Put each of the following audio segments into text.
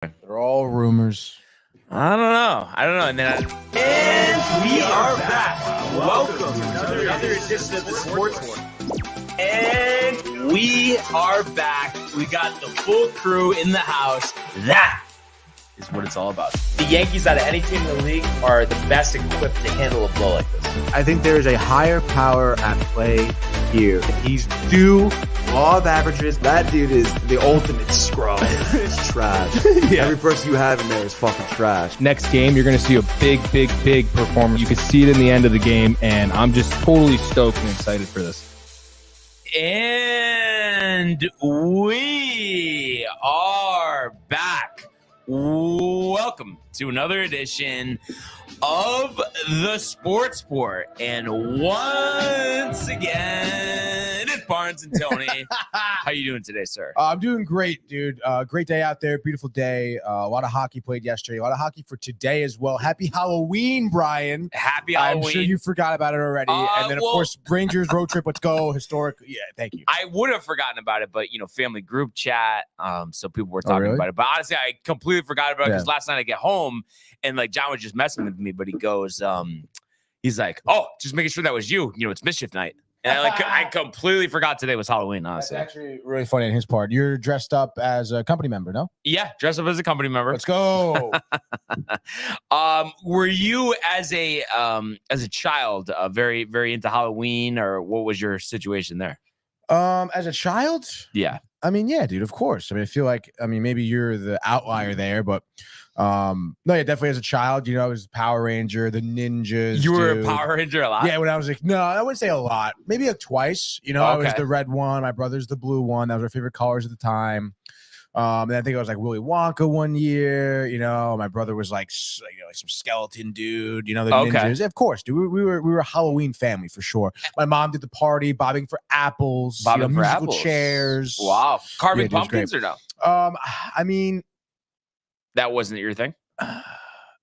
They're all rumors. I don't know. And we are back. Welcome to another edition of the Sports One. And we are back. We got the full crew in the house. That is what it's all about. The Yankees, out of any team in the league, are the best equipped to handle a blow like this. I think there is a higher power at play here. He's due law of averages. That dude is the ultimate scrub. It's trash. Yeah. Every person you have in there is fucking trash. Next game, you're going to see a big performance. You can see it in the end of the game, and I'm just totally stoked and excited for this. And we are back. Welcome to another edition of the Sports Port. And once again, it's Barnes and Tony. How you doing today, sir? I'm doing great, dude. Great day out there. Beautiful day. A lot of hockey played yesterday. A lot of hockey for today as well. Happy Halloween, Brian. Happy Halloween. I'm sure you forgot about it already. And then, of course, Rangers road trip. Let's go. Historic. Yeah, thank you. I would have forgotten about it, but, family group chat. So people were talking about it. But honestly, I completely forgot about it because last night I get home and, John was just messing with me. But he goes, he's like, oh, just making sure that was you. It's mischief night. And I completely forgot today was Halloween, honestly. That's actually really funny on his part. You're dressed up as a company member, no? Yeah, dressed up as a company member. Let's go. Were you as a child very, very into Halloween, or what was your situation there? As a child? Yeah. I mean, yeah, dude, of course. I feel like, maybe you're the outlier there, but no, yeah, definitely as a child, I was Power Ranger, the ninjas. You were a Power Ranger a lot? Yeah, when I was no, I wouldn't say a lot. Maybe twice. I was the red one. My brother's the blue one. That was our favorite colors at the time. And I think I was Willy Wonka one year. My brother was some skeleton dude. The ninjas. Of course, dude. We were a Halloween family for sure. My mom did the party, bobbing for apples, musical chairs. Wow, carving pumpkins or no? I mean, that wasn't your thing.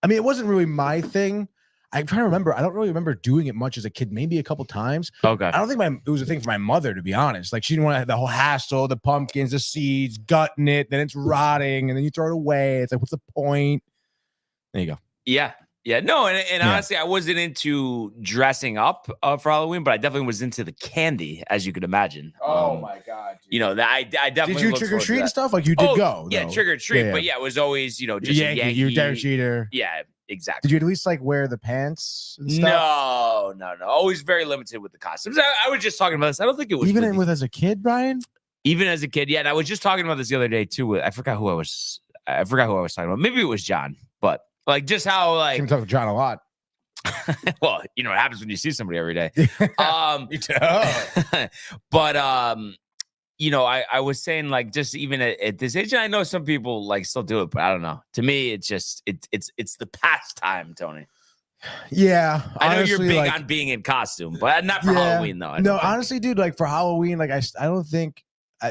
It wasn't really my thing. I'm trying to remember. I don't really remember doing it much as a kid. Maybe a couple times. Okay. I don't think it was a thing for my mother, to be honest. She didn't want to have the whole hassle, the pumpkins, the seeds, gutting it, then it's rotting, and then you throw it away. It's what's the point? There you go. Yeah. Yeah. No, and honestly, I wasn't into dressing up for Halloween, but I definitely was into the candy, as you could imagine. Oh my God. Dude. I definitely did you trick or treat and stuff? You did go. Yeah, though. Trick or treat. Yeah. But it was always, just Yankee. You're a Derek Jeter. Yeah. Exactly. Did you at least wear the pants and stuff? No. Always very limited with the costumes. I was just talking about this. I don't think it was even as a kid, Brian. Even as a kid, yeah. And I was just talking about this the other day too. I forgot who I was talking about. Maybe it was John, but just how I'm talking to John a lot. Well, what happens when you see somebody every day. Me too. But I was saying just even at this age, and I know some people still do it, but I don't know. To me, it's just it's the pastime, Tony. Yeah, I know you're big on being in costume, but not for Halloween though. No, honestly, dude, for Halloween, I don't think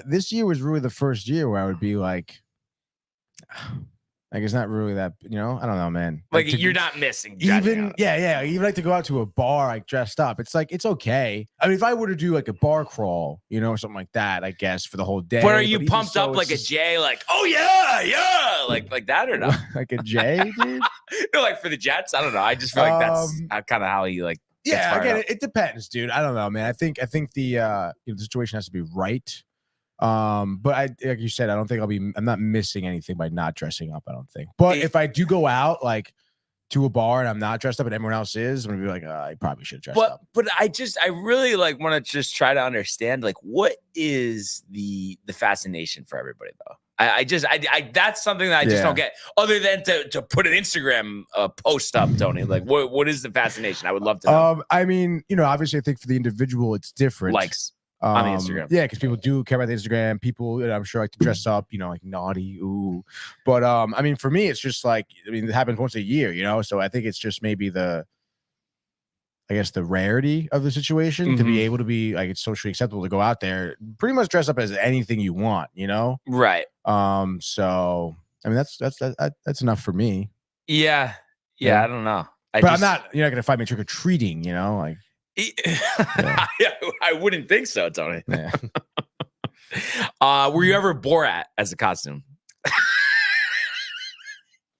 this year was really the first year where I would be it's not really that, I don't know, man. You're not missing. Even even to go out to a bar dressed up. It's it's okay. If I were to do a bar crawl, or something like that, I guess for the whole day. But are you pumped up like a Jay? Oh yeah, like that or not? Like a Jay, dude? No, for the Jets. I don't know. I just feel like that's kind of how he Yeah, again, it depends, dude. I don't know, man. I think the situation has to be right. But like you said, I don't think I'm not missing anything by not dressing up, I don't think. But if I do go out to a bar and I'm not dressed up and everyone else is, I'm gonna be I probably should have dressed up. But I really want to just try to understand what is the fascination for everybody though. I that's something that I just don't get, other than to put an Instagram post up, Tony. What is the fascination? I would love to know. Obviously I think for the individual it's different. Likes on Instagram. Yeah, because people do care about the Instagram. People, I'm sure, like to dress up, naughty, ooh. But for me, it's just it happens once a year, so I think it's just maybe the rarity of the situation to be able to be it's socially acceptable to go out there, pretty much dress up as anything you want, Right. So that's enough for me. Yeah. I don't know. You're not gonna find me trick or treating, Yeah. I wouldn't think so, Tony. Yeah. Were you ever Borat as a costume?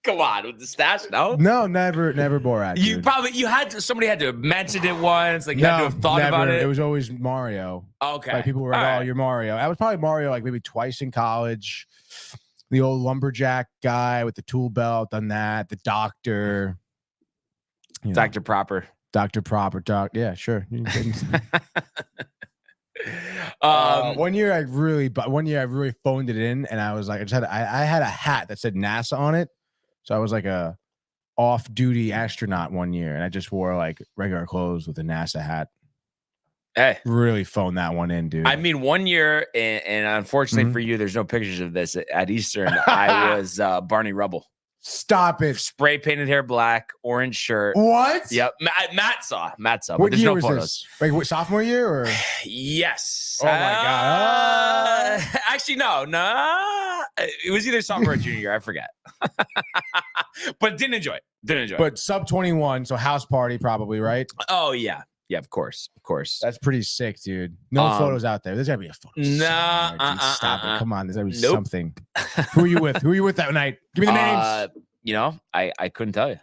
Come on, with the stash, no? No, never Borat. You dude. somebody had to have mentioned it once. Like, you had to have thought never. about it. It was always Mario. Okay. Like, people were like, All right. you're Mario. I was probably Mario like maybe twice in college. The old lumberjack guy with the tool belt, done that. The doctor. Dr. Proper. Dr. Proper. Yeah, sure. One year I really phoned it in, and I was like, I had a hat that said NASA on it, so I was like a off-duty astronaut one year, and I just wore like regular clothes with a NASA hat. Hey, really phoned that one in, dude. I mean, 1 year, and unfortunately for you, there's no pictures of this at Eastern. I was Barney Rubble. Stop it. Spray painted hair black, orange shirt. What? Yep. Matt saw. What year was this? Like sophomore year or? Yes. Oh my God. Actually, no. It was either sophomore or junior year. I forget. But didn't enjoy it. But sub 21, so house party probably, right? Oh yeah. Yeah, of course. That's pretty sick, dude. No photos out there. There's gotta be a photo. No, stop it. Come on, there's gotta be something. Who are you with? Who are you with that night? Give me the names. I couldn't tell you.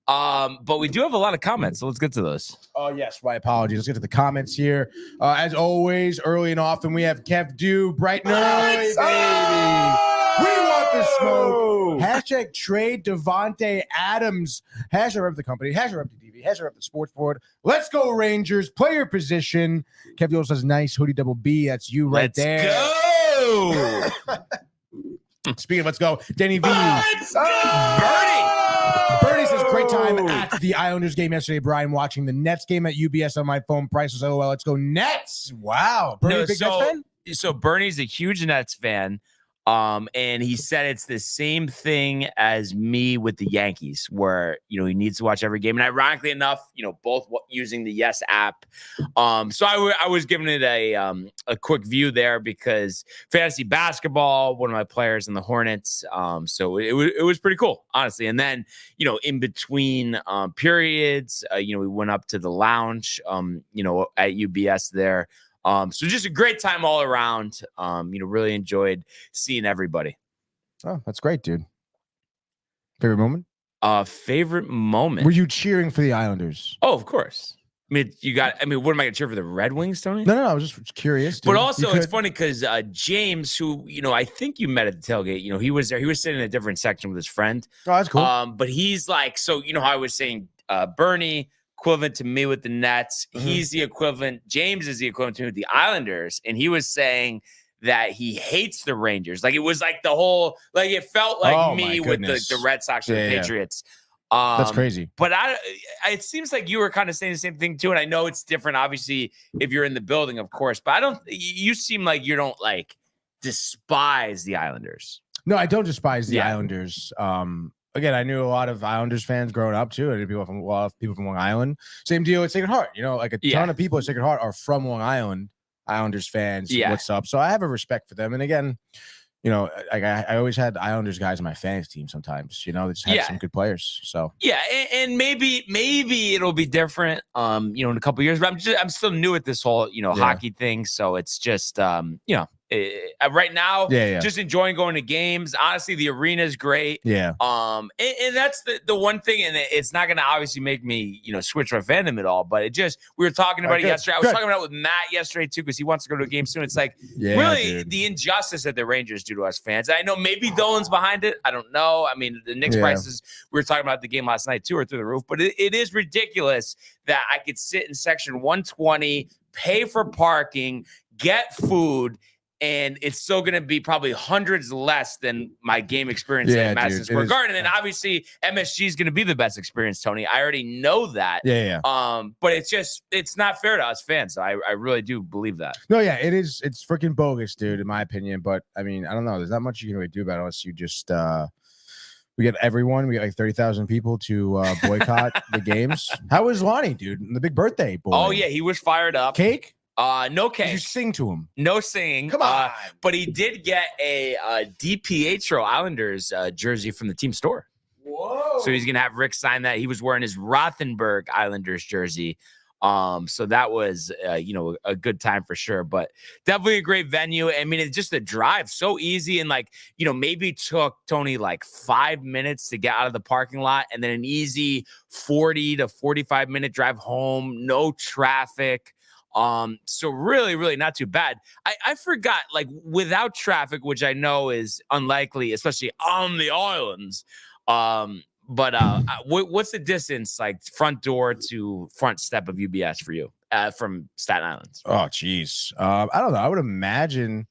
But we do have a lot of comments, so let's get to those. Oh yes, my apologies. Let's get to the comments here. As always, early and often, we have Kev Do, bright and early, baby. We want the smoke. Hashtag trade Devontae Adams. Hashtag rep the company. Hashtag rep the TV. Hashtag rep the sports board. Let's go Rangers. Player position. Kev Do says nice hoodie double B. That's you right there. Go. Speaking of let's go, Denny V. Bernie says great time at the Islanders game yesterday. Brian watching the Nets game at UBS on my phone. Price was LOL. Let's go Nets. Wow. Bernie, big Nets fan? So Bernie's a huge Nets fan. And he said it's the same thing as me with the Yankees, where, he needs to watch every game. And ironically enough, both using the Yes app. So I was giving it a quick view there because fantasy basketball, one of my players in the Hornets. So it was pretty cool, honestly. And then, in between periods, we went up to the lounge, at UBS there. So just a great time all around. Really enjoyed seeing everybody. Oh, that's great, dude. Favorite moment? Favorite moment. Were you cheering for the Islanders? Oh, of course. what am I going to cheer for, the Red Wings, Tony? No, I was just curious. Dude. But also, it's funny because James, who, I think you met at the tailgate, he was there. He was sitting in a different section with his friend. Oh, that's cool. But he's like, so, how I was saying, Bernie, equivalent to me with the Nets. Mm-hmm. He's the equivalent. James is the equivalent to me with the Islanders. And he was saying that he hates the Rangers. Like, it was like the whole, like, it felt like me with the Red Sox and the Patriots. That's crazy. But it seems like you were kind of saying the same thing too. And I know it's different, obviously, if you're in the building, of course, but you seem like you don't like despise the Islanders. No, I don't despise the Islanders. Again, I knew a lot of Islanders fans growing up too. I knew a lot of people from Long Island. Same deal at Sacred Heart. Like a ton of people at Sacred Heart are from Long Island, Islanders fans. Yeah. What's up? So I have a respect for them. And again, I always had Islanders guys on my fantasy team sometimes. They just had some good players. So and maybe it'll be different in a couple of years. But I'm still new at this whole hockey thing. So it's just right now, just enjoying going to games. Honestly, the arena is great. Yeah. And that's the one thing, and it's not going to obviously make me, switch my fandom at all. But we were talking about it yesterday. I was talking about it with Matt yesterday too, because he wants to go to a game soon. It's like really the injustice that the Rangers do to us fans. I know maybe Dolan's behind it. I don't know. I mean, the Knicks prices, we were talking about the game last night too, are through the roof. But it is ridiculous that I could sit in section 120, pay for parking, get food, and it's still going to be probably hundreds less than my game experience at Madison Square Garden. And then obviously MSG is going to be the best experience, Tony. I already know that. Yeah. But it's not fair to us fans. I really do believe that. No, yeah, it is. It's freaking bogus, dude, in my opinion. But I mean, I don't know. There's not much you can really do about it unless you just we get like 30,000 people to boycott the games. How was Lonnie, dude? The big birthday boy. Oh yeah, he was fired up. Cake? No cake. Did you sing to him? No singing. Come on. But he did get a DiPietro Islanders jersey from the team store. Whoa. So he's going to have Rick sign that. He was wearing his Rothenberg Islanders jersey. So that was, a good time for sure, but definitely a great venue. I mean, it's just a drive so easy. And like, maybe took Tony like 5 minutes to get out of the parking lot and then an easy 40 to 45 minute drive home, no traffic. So really, really not too bad. I forgot, like without traffic, which I know is unlikely, especially on the islands. But what's the distance, like front door to front step of UBS for you from Staten Island? Oh, geez. I don't know. I would imagine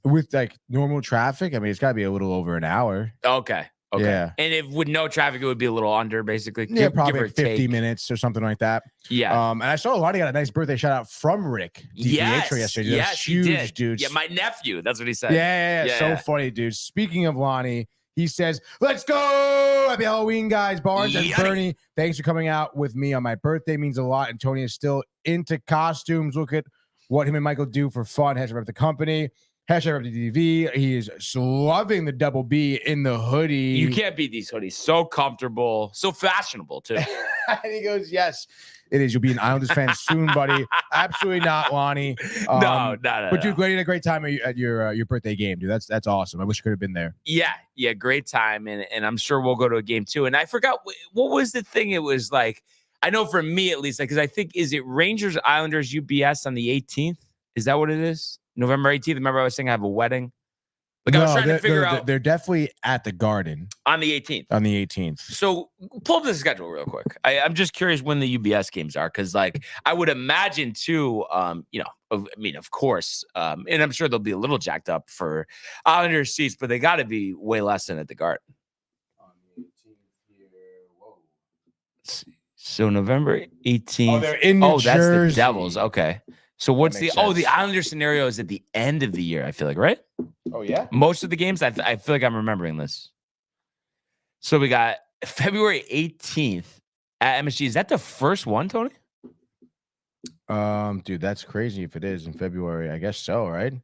with like normal traffic, I mean, it's got to be a little over an hour. Okay. Yeah. And if with no traffic, it would be a little under, basically. Yeah, probably like 50 minutes or something like that. Yeah. And I saw Lonnie got a nice birthday shout out from Rick DiPietro yesterday. Yes, huge, dude. Yeah, my nephew. That's what he said. Yeah. So funny, dude. Speaking of Lonnie, he says, "Let's go! Happy Halloween, guys. Barnes and Bernie, thanks for coming out with me on my birthday. Means a lot. And Tony is still into costumes. Look at what him and Michael do for fun. Hashtag rep the company. Hashtag rep the DV. He is loving the double B in the hoodie. You can't beat these hoodies. So comfortable, so fashionable too." And he goes, "Yes, it is. You'll be an Islanders fan soon, buddy." Absolutely not, Lonnie. No. But dude, you had a great time at your birthday game, dude. That's awesome. I wish you could have been there. Yeah, great time, and I'm sure we'll go to a game too. And I forgot what was the thing. It was like, I know for me at least, like, because I think, is it Rangers Islanders UBS on the 18th? Is that what it is? November 18th. Remember, I was saying I have a wedding. Like, I was trying to figure out. They're definitely at the Garden on the 18th. On the 18th. So pull up the schedule real quick. I'm just curious when the UBS games are, because like I would imagine too. Of course, and I'm sure they'll be a little jacked up for Islanders seats, but they got to be way less than at the Garden. On the 18th here. Whoa. Let's see. So November 18th. Oh, they're in New Jersey. That's the Devils. Okay. So what's the Islander scenario is at the end of the year, I feel like, right? Oh, yeah. Most of the games, I feel like I'm remembering this. So we got February 18th at MSG. Is that the first one, Tony? Dude, that's crazy if it is in February. I guess so, right?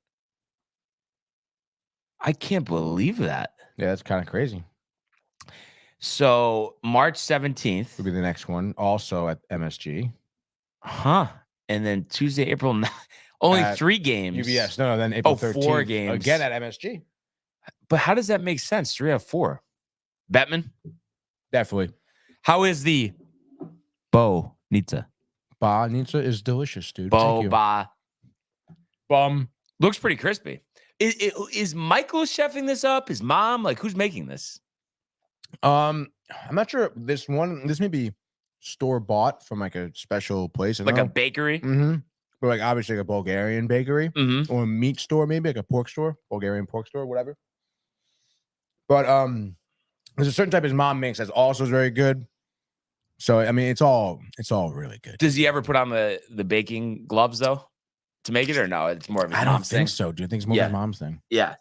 I can't believe that. Yeah, that's kind of crazy. So March 17th will be the next one, also at MSG. Huh. And then Tuesday, April 9th. Only 3 games. UBS. No, then April 13th. 4 games. Again at MSG. But how does that make sense? 3 out of 4. Bettman? Definitely. How is the Bonita? Bonita is delicious, dude. Thank you. Bum. Looks pretty crispy. Is Michael chefing this up? His mom? Like, who's making this? I'm not sure. This may be store bought from like a special place, like a bakery. Mm-hmm. But like obviously like a Bulgarian bakery, or a meat store, maybe like a pork store, Bulgarian pork store, whatever. But there's a certain type his mom makes that's also very good. So I mean, it's all really good. Does he ever put on the baking gloves though to make it, or no? It's more of his mom's thing. I don't think so, dude. I think it's more of his mom's thing. Yeah.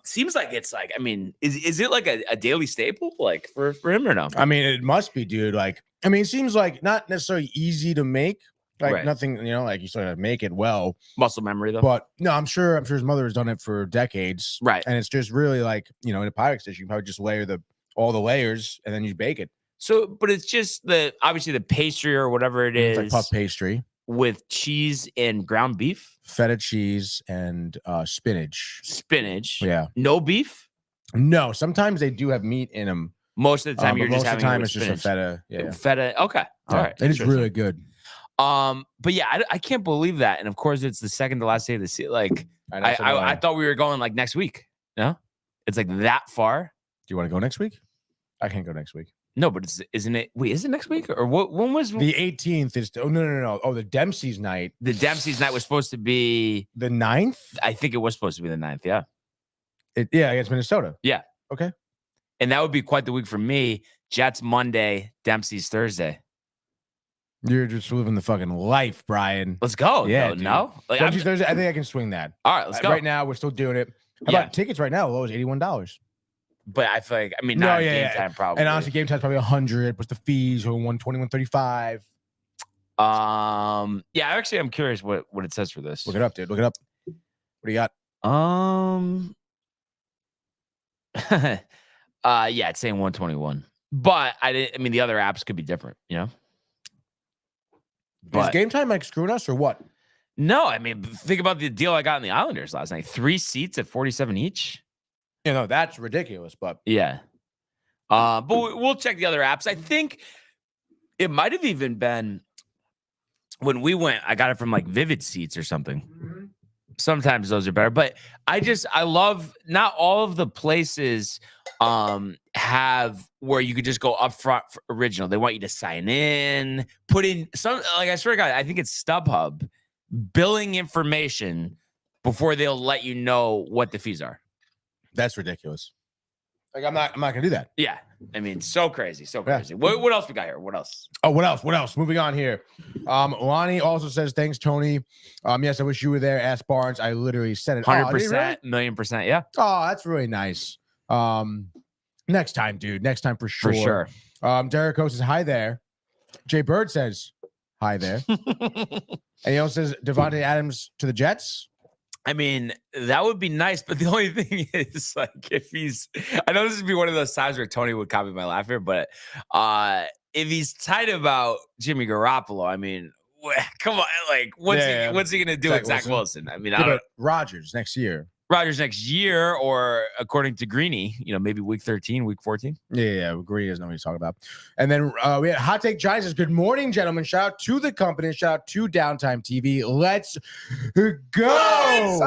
Seems like it's like, I mean, is it like a daily staple like for him or no? I mean, it must be, dude. Like, I mean, it seems like not necessarily easy to make. Like nothing, like you sort of make it well. Muscle memory though. But no, I'm sure his mother has done it for decades. Right. And it's just really like, in a Pyrex dish, you can probably just layer all the layers and then you bake it. So, but it's just obviously the pastry or whatever it is. It's like puff pastry. With cheese and ground beef? Feta cheese and spinach. Spinach? Yeah. No beef? No. Sometimes they do have meat in them. Most of the time you're just having most of the time it's just a feta. Yeah. Feta. Okay. All right. It is really good. But yeah, I can't believe that. And of course, it's the second to last day of the season. Like, I thought we were going like next week. No? It's like that far. Do you want to go next week? I can't go next week. No, but isn't it? Wait, is it next week or what? When was the 18th? Is no. Oh, the Dempsey's night. The Dempsey's night was supposed to be the 9th. I think it was supposed to be the 9th. Yeah. Against Minnesota. Yeah. Okay. And that would be quite the week for me. Jets Monday, Dempsey's Thursday. You're just living the fucking life, Brian. Let's go. Yeah. No. Like, Dempsey's Thursday. I think I can swing that. All right, let's go. Right now, we're still doing it. How about tickets right now? Low as $81. But I feel like, I mean, not game time probably. And honestly, game time's probably 100 plus the fees or 120, 135. Yeah, actually, I'm curious what it says for this. Look it up, dude. Look it up. What do you got? Yeah, it's saying 121. But I mean, the other apps could be different, Is game time like screwing us or what? No, I mean, think about the deal I got in the Islanders last night. 3 seats at $47 each. You know, that's ridiculous, but yeah. But we'll check the other apps. I think it might have even been when we went, I got it from like Vivid Seats or something. Mm-hmm. Sometimes those are better, but I love not all of the places have where you could just go up front for original. They want you to sign in, put in some, like, I swear to God, I think it's StubHub billing information before they'll let you know what the fees are. That's ridiculous. Like, I'm not gonna do that. Yeah. I mean, so crazy. Yeah. What else we got here? What else? Oh, what else? Moving on here. Lonnie also says, thanks, Tony. Yes, I wish you were there. Ask Barnes. I literally said it. 100%, $1,000,000%. Yeah. Oh, that's really nice. Next time, dude. Next time for sure. For sure. Derek O says, hi there. Jay Bird says, hi there. And he also says, Devontae Adams to the Jets. I mean, that would be nice, but the only thing is, like, if he's, I know this would be one of those times where Tony would copy my laugh here, but if he's tight about Jimmy Garoppolo, I mean, come on, like, what's he gonna do with Zach Wilson? I mean, I don't. Rodgers next year, or according to Greeny, maybe week 13, week 14. Yeah, Greeny doesn't know what he's talking about. And then we had Hot Take Giants says, good morning, gentlemen. Shout out to the company. Shout out to Downtime TV. Let's go. Let's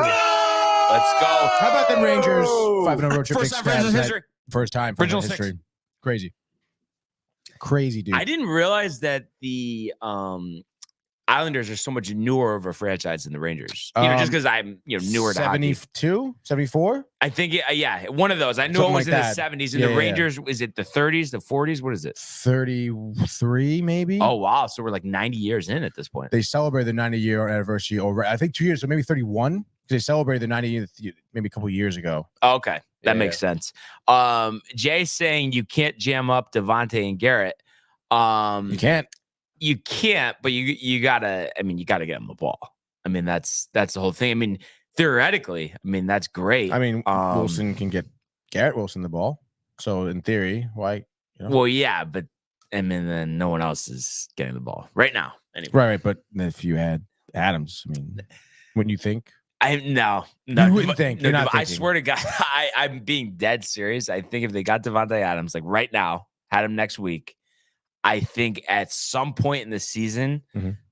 go. How about them Rangers? 5-0 road trip. First time Rangers history. First time. Original history. Crazy, dude. I didn't realize that the Islanders are so much newer of a franchise than the Rangers. Just because I'm newer to hockey. 72, 74? I think one of those. I knew it was in the 70s. And the Rangers, is it the 30s, the 40s? What is it? 33, maybe. Oh wow! So we're like 90 years in at this point. They celebrated the 90-year anniversary over. I think 2 years, so maybe 31. They celebrated the 90th maybe a couple years ago. Oh, okay, that makes sense. Jay saying you can't jam up Devontae and Garrett. You can't, but you gotta. I mean, you gotta get him the ball. I mean, that's the whole thing. I mean, theoretically, that's great. I mean, Wilson can get Garrett Wilson the ball. So in theory, why? Well, yeah, but then no one else is getting the ball right now. Anyway. Right. But if you had Adams, wouldn't you think? No. You wouldn't think. No, I swear to God, I'm being dead serious. I think if they got Devontae Adams, like right now, had him next week, I think at some point in the season,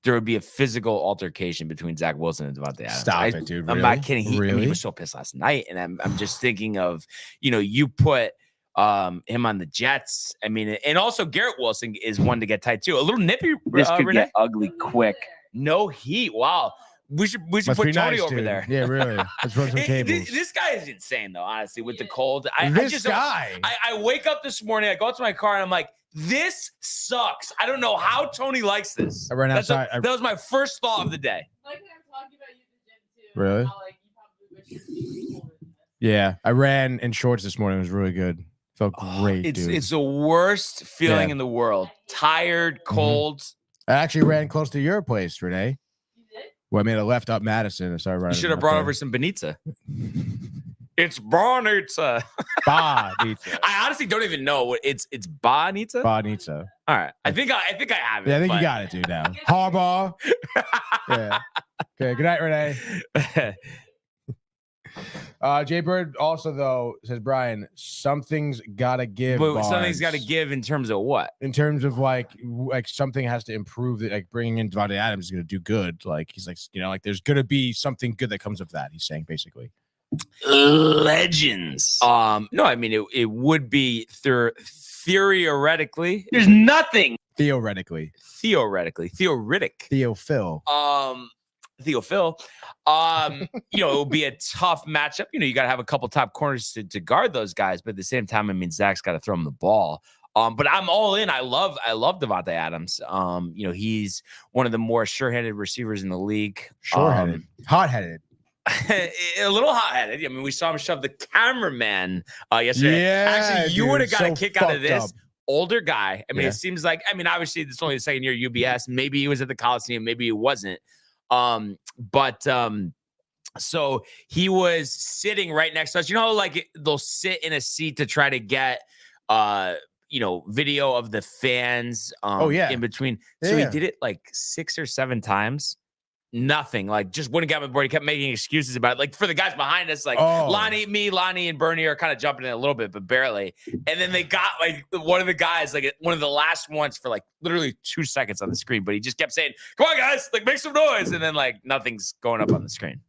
there would be a physical altercation between Zach Wilson and Devontae Adams. Stop it, dude. Really? I'm not kidding. He was so pissed last night. And I'm just thinking of, you put him on the Jets. And also Garrett Wilson is one to get tight too. A little nippy. This could get ugly quick. No heat. Wow. We should put Tony over there. Yeah, really. Let's run some cables. This guy is insane, though, honestly, with the cold. I wake up this morning, I go out to my car, and I'm like, this sucks. I don't know how Tony likes this. I ran outside. That was my first thought of the day. Like when I'm talking about you at the gym, too. Really? How, you probably wish you were colder than this. Yeah, I ran in shorts this morning. It was really good. Felt great, dude. It's the worst feeling in the world. Tired, cold. I actually ran close to your place, Renee. Well, I made a left up Madison and started running. You should have brought over some Bonita. It's Bonita. Bonita. I honestly don't even know what it's Bonita. Bonita. All right. I think I have it. Yeah, I think you got it, dude. Now Harbaugh. Yeah. Okay. Good night, Renee. Jay Bird also though says, Brian, something's gotta give. But something's gotta give in terms of what? In terms of like something has to improve. That like bringing in Devontae Adams is gonna do good. Like he's like like there's gonna be something good that comes of that. He's saying basically. Legends. No, it would be theoretically. There's nothing. Theoretic. Theophil. Theophil. It will be a tough matchup. You got to have a couple top corners to guard those guys, but at the same time, Zach's got to throw him the ball. But I'm all in. I love Devontae Adams. He's one of the more sure-handed receivers in the league. Sure-headed, hot-headed. A little hot-headed. We saw him shove the cameraman yesterday. Yeah, actually, you would have got a kick out of this. Up. Older guy. It seems like. Obviously, it's only the second year at UBS. Maybe he was at the Coliseum. Maybe he wasn't. So he was sitting right next to us. Like they'll sit in a seat to try to get video of the fans in between. So he did it like 6 or 7 times. Nothing. Like, just wouldn't get on the board. He kept making excuses about it. Like, for the guys behind us, like Lonnie and Bernie are kind of jumping in a little bit, but barely. And then they got like one of the guys, like one of the last ones for like literally 2 seconds on the screen, but he just kept saying, "Come on, guys, like make some noise." And then like nothing's going up on the screen.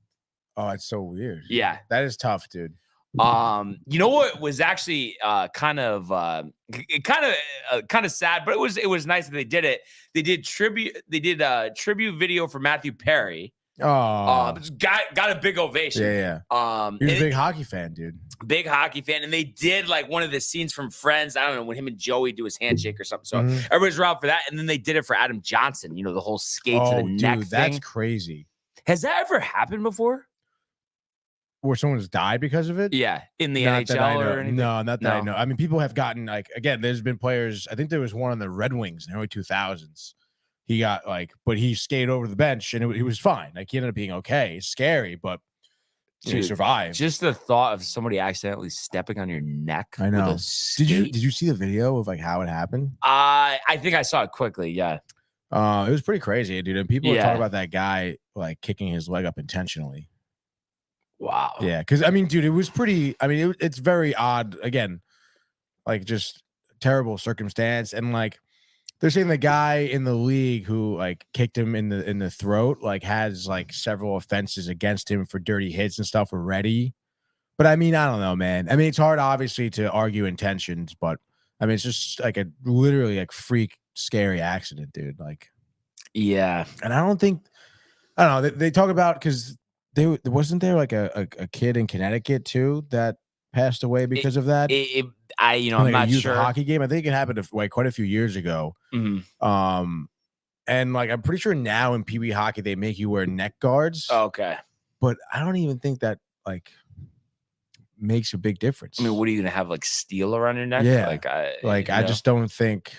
Oh, it's so weird. Yeah. That is tough, dude. You know what was actually kind of sad, but it was nice that they did it. They did a tribute video for Matthew Perry. Oh, got a big ovation. Yeah. You're a big hockey fan, dude. Big hockey fan, and they did like one of the scenes from Friends. I don't know, when him and Joey do his handshake or something. So everybody's around for that, and then they did it for Adam Johnson. The whole skate to the neck thing. That's crazy. Has that ever happened before? Where someone's died because of it? Yeah, in the NHL or anything? No, not that I know. I mean, people have gotten like, again, there's been players. I think there was one on the Red Wings in the early 2000s. He got like, but he skated over the bench and he was fine. Like, he ended up being okay. It's scary, but he survived. Just the thought of somebody accidentally stepping on your neck. I know. Did you see the video of like how it happened? I think I saw it quickly. Yeah. It was pretty crazy, dude. And people are talking about that guy like kicking his leg up intentionally. Wow. Yeah, because I mean, dude, it was pretty. I mean, it's very odd. Again, like just terrible circumstance, and like they're saying the guy in the league who like kicked him in the throat like has like several offenses against him for dirty hits and stuff already. But I mean, I don't know, man. I mean, it's hard obviously to argue intentions, but I mean, it's just like a literally like freak scary accident, dude. Like, yeah, and I don't know. They talk about because. Wasn't there like a kid in Connecticut too that passed away because of that? I'm like not a youth sure. Hockey game. I think it happened like quite a few years ago. Mm-hmm. And like I'm pretty sure now in PB hockey they make you wear neck guards. Okay, but I don't even think that like makes a big difference. I mean, what are you gonna have like steel around your neck? Yeah, I just don't think.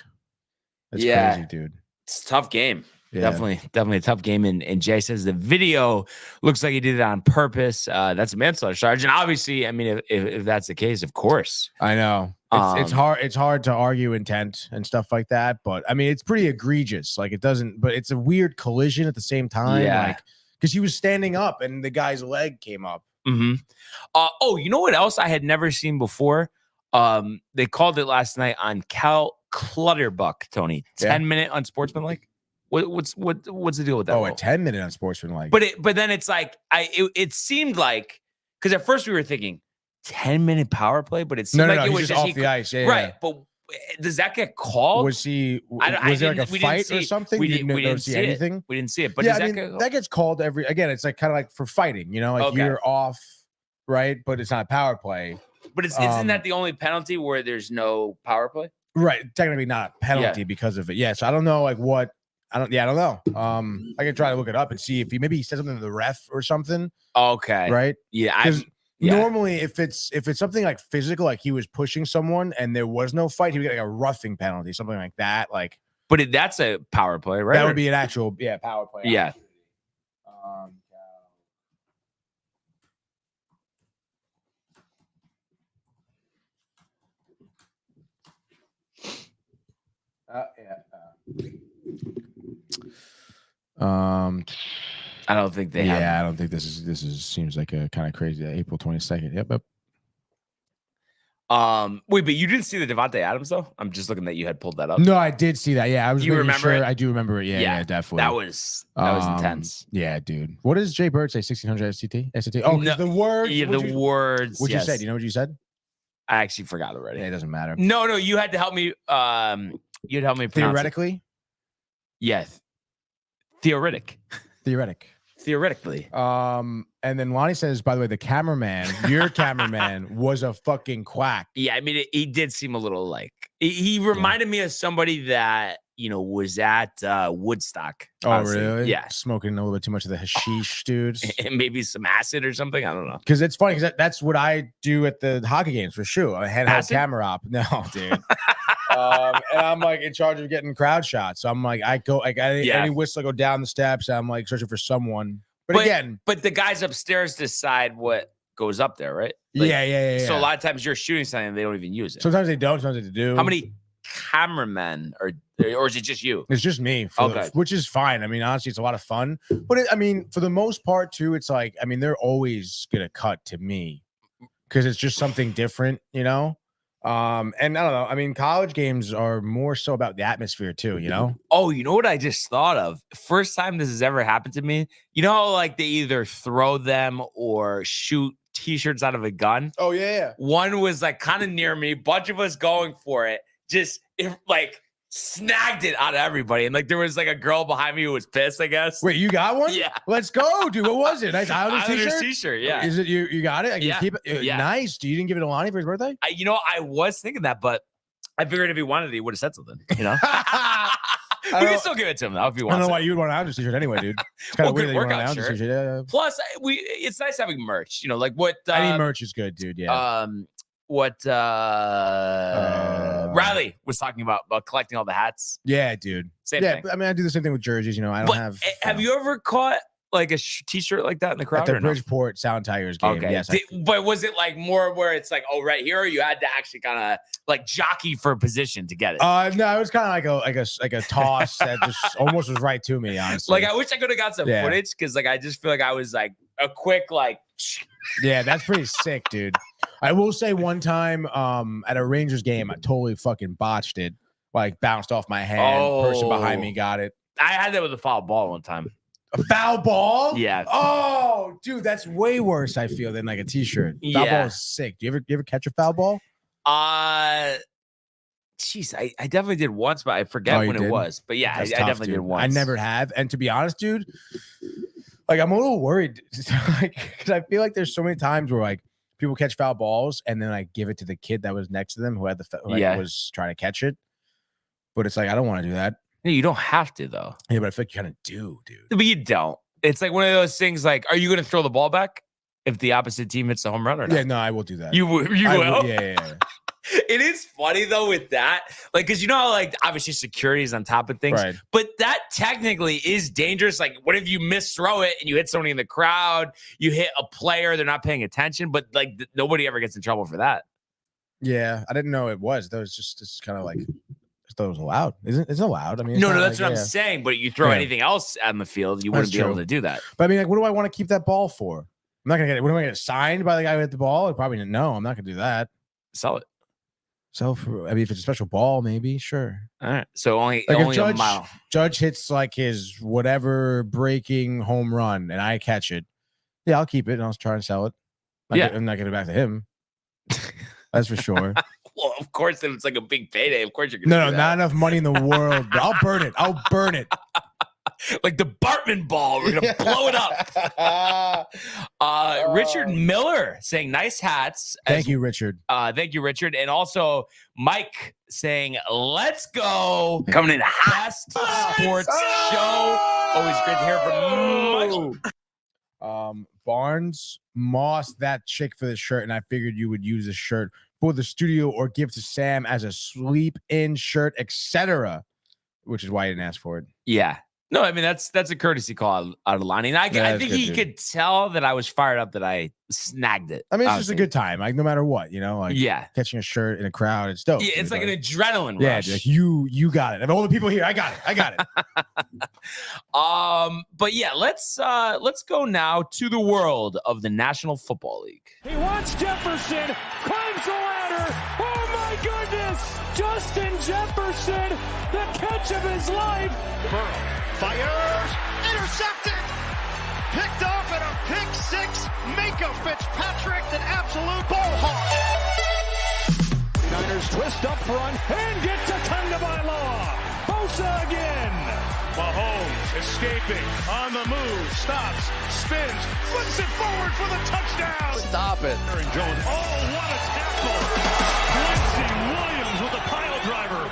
That's crazy, dude. It's a tough game. Yeah. Definitely a tough game. And Jay says the video looks like he did it on purpose. That's a manslaughter charge. And obviously, I mean, if that's the case, of course. I know. It's hard to argue intent and stuff like that. But I mean, it's pretty egregious. Like it doesn't, but it's a weird collision at the same time. Yeah. Like, because he was standing up and the guy's leg came up. Mm-hmm. You know what else I had never seen before? They called it last night on Cal Clutterbuck, Tony. 10-minute unsportsmanlike. What's the deal with that? Oh, a 10-minute unsportsmanlike. But then it's like it seemed like, because at first we were thinking 10-minute power play, but it seemed like it was just off the ice. Yeah, right. Yeah. But does that get called? Was there like a fight or something? We didn't see anything. We didn't see it. But yeah, that gets called every. Again, it's like kind of like for fighting. Like you're off, right? But it's not power play. But isn't that the only penalty where there's no power play? Right. Technically not a penalty because of it. Yeah. So I don't know like what. I don't know. I can try to look it up and see if he said something to the ref or something. Okay. Right. Yeah. Because normally if it's something like physical, like he was pushing someone and there was no fight, he would get like a roughing penalty, something like that. Like, but that's a power play, right? That would be an actual power play. Yeah. I don't think they have. Yeah, I don't think this is seems like a kind of crazy. April 22nd. Yep. Wait, but you didn't see the Devontae Adams though? I'm just looking that you had pulled that up. No, I did see that. Yeah, I was. You remember it? I do remember it. Yeah, definitely. That was intense. Yeah, dude. What does Jay Bird say? 1600 STT? Oh, no, the words. Yeah, the words. What you said? You know what you said? I actually forgot already. Yeah, it doesn't matter. No, you had to help me. You'd help me pronounce theoretically. Yes. Theoretically. And then Lonnie says, by the way, the cameraman, your cameraman, was a fucking quack. Yeah, I mean, he did seem a little like he reminded me of somebody that was at Woodstock. Honestly. Oh, really? Yeah, smoking a little bit too much of the hashish, dudes, and maybe some acid or something. I don't know. Because it's funny because that's what I do at the hockey games for sure. I had a camera op. No, dude. And I'm like in charge of getting crowd shots. So I'm like, any whistle, I go down the steps. I'm like searching for someone. But the guys upstairs decide what goes up there, right? Like, yeah. So a lot of times you're shooting something, they don't even use it. Sometimes they don't. Sometimes they do. How many cameramen, or is it just you? It's just me, which is fine. I mean, honestly, it's a lot of fun. But I mean, for the most part, too, it's like, I mean, they're always gonna cut to me because it's just something different, you know. And I don't know. I mean, college games are more so about the atmosphere too, you know? Oh, you know what I just thought of? First time this has ever happened to me. You know how like they either throw them or shoot t-shirts out of a gun? Oh, yeah. One was like kind of near me, bunch of us going for it. Just like snagged it out of everybody. And like there was like a girl behind me who was pissed, I guess. Wait, you got one? Yeah. Let's go, dude. What was it? Nice Islanders t-shirt. Yeah. Is it you got it? I can Yeah. keep it. Yeah. Nice. You didn't give it to Lonnie for his birthday? I was thinking that, but I figured if he wanted it, he would have said something, you know? We can still give it to him though if he wants. I don't know why you would want an Islanders t-shirt anyway, dude. It's kind of weird that you want an Islanders t-shirt. Yeah. Plus, it's nice having merch. You know, like what any merch is good, dude. Yeah. Riley was talking about collecting all the hats. Yeah, dude. Same thing. I mean, I do the same thing with jerseys. You know, I don't have. Have you ever caught like a t-shirt like that in the crowd? At the Bridgeport Sound Tigers game. Okay. Yes. But was it like more where it's like, oh, right here, or you had to actually kind of like jockey for a position to get it? No, it was kind of like a toss that just almost was right to me, honestly. Like I wish I could have got some footage because like I just feel like I was like a quick like. Yeah, that's pretty sick, dude. I will say one time at a Rangers game, I totally fucking botched it. Like bounced off my hand. Person behind me got it. I had that with a foul ball one time. A foul ball? Yeah. Oh, dude, that's way worse, I feel, than like a t-shirt. Foul ball is sick. Do you ever catch a foul ball? Jeez, I definitely did once, but I forget when it was. But yeah, I definitely did once. I never have. And to be honest, dude, like I'm a little worried. Like, because I feel like there's so many times where like people catch foul balls and then like give it to the kid that was next to them who had was trying to catch it. But it's like I don't want to do that. No, you don't have to though. Yeah, but I feel like you kind of do, dude. But you don't. It's like one of those things. Like, are you going to throw the ball back if the opposite team hits the home run or not? Yeah, no, I will do that. You will. Yeah. It is funny though with that, like, because you know how like obviously security is on top of things, right? But that technically is dangerous. Like, what if you misthrow it and you hit somebody in the crowd? You hit a player, they're not paying attention, but like nobody ever gets in trouble for that. Yeah, I didn't know it was. That was just kind of like. I thought it was allowed. It's allowed. I mean, no, that's what I'm saying. But you throw anything else on the field, you wouldn't be able to do that. But I mean, like, what do I want to keep that ball for? I'm not gonna get it. What am I gonna get signed by the guy who hit the ball? Probably no. I'm not gonna do that. Sell it. Sell for. I mean, if it's a special ball, maybe sure. All right. So only Judge, a mile. Judge hits like his whatever breaking home run, and I catch it. Yeah, I'll keep it and I'll try and sell it. I'm not gonna back to him. That's for sure. Well, of course, if it's like a big payday, of course you're gonna. No, not enough money in the world. I'll burn it. Like the Bartman ball, we're gonna blow it up. Richard Miller saying nice hats. Thank you, Richard. Thank you, Richard. And also Mike saying, let's go. Coming in best sports show. Always great to hear from Mike. Barnes Moss that chick for the shirt, and I figured you would use the shirt for the studio or give to Sam as a sleep-in shirt, etc. Which is why I didn't ask for it. Yeah. No, I mean, that's a courtesy call out of Lonnie. And I think he could tell that I was fired up that I snagged it. I mean, it's just a good time. Like, no matter what, you know, like catching a shirt in a crowd, it's dope. Yeah, it's like an adrenaline rush. Yeah, like you got it. Of all the people here, I got it. But yeah, let's go now to the world of the National Football League. He wants Jefferson, climbs the ladder. Oh my goodness! Justin Jefferson, the catch of his life. Burrow fires, intercepted, picked off at a pick six. Minka Fitzpatrick, an absolute ball hawk. Niners twist up front and get to Tagovailoa. Bosa again. Mahomes escaping on the move, stops, spins, flips it forward for the touchdown. Stop it. Aaron Jones. Oh, what a tackle. Quincy Williams with a pile driver.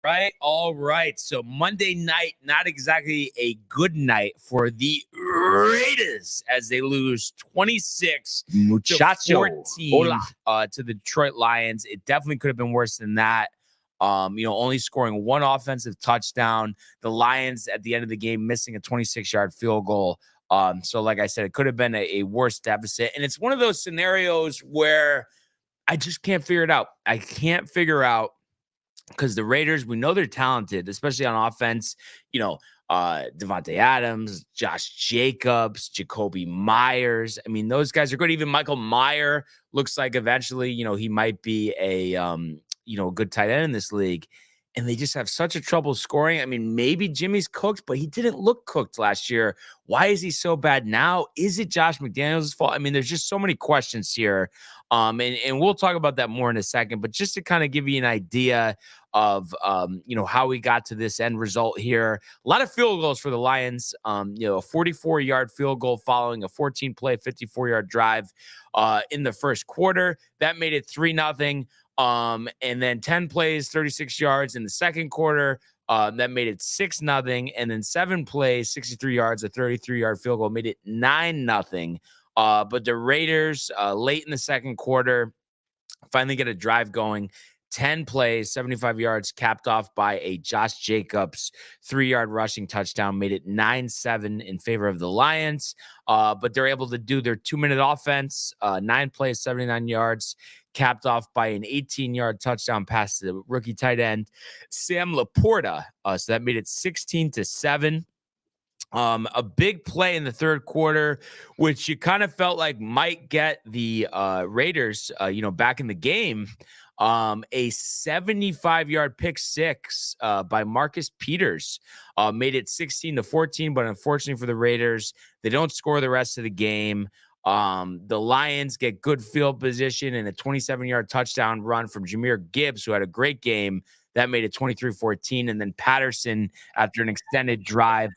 Right. All right. So Monday night, not exactly a good night for the Raiders as they lose 26 to 14 to the Detroit Lions. It definitely could have been worse than that. Only scoring one offensive touchdown. The Lions at the end of the game missing a 26-yard field goal. So like I said, it could have been a worse deficit. And it's one of those scenarios where I just can't figure it out. I can't figure out because the Raiders, we know they're talented, especially on offense. You know, Devontae Adams, Josh Jacobs, Jacoby Myers. I mean, those guys are good. Even Michael Mayer looks like eventually, you know, he might be a good tight end in this league. And they just have such a trouble scoring. I mean, maybe Jimmy's cooked, but he didn't look cooked last year. Why is he so bad now? Is it Josh McDaniels' fault? I mean, there's just so many questions here. And we'll talk about that more in a second. But just to kind of give you an idea of how we got to this end result here. A lot of field goals for the Lions. A 44-yard field goal following a 14-play, 54-yard drive in the first quarter. That made it 3-0. And then 10 plays, 36 yards in the second quarter. That made it 6-0. And then 7 plays, 63 yards, a 33-yard field goal made it 9-0. But the Raiders, late in the second quarter, finally get a drive going. 10 plays, 75 yards, capped off by a Josh Jacobs 3-yard rushing touchdown, made it 9-7 in favor of the Lions. But they're able to do their 2-minute offense, 9 plays, 79 yards, capped off by an 18-yard touchdown pass to the rookie tight end, Sam Laporta. So that made it 16-7. A big play in the third quarter, which you kind of felt like might get the Raiders, back in the game. A 75-yard pick six by Marcus Peters made it 16-14, but unfortunately for the Raiders, they don't score the rest of the game. The Lions get good field position and a 27-yard touchdown run from Jahmyr Gibbs, who had a great game. That made it 23-14. And then Patterson, after an extended drive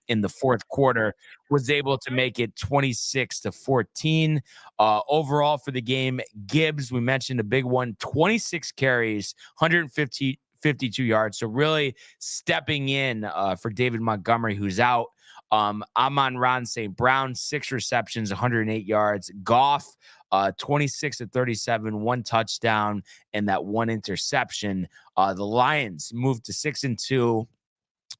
in the fourth quarter, was able to make it 26-14. Overall for the game, Gibbs, we mentioned a big one, 26 carries, 152 yards. So really stepping in for David Montgomery, who's out. Amon-Ra St. Brown, 6 receptions, 108 yards. Goff, 26-37, 1 touchdown, and that 1 interception. The Lions moved to 6-2,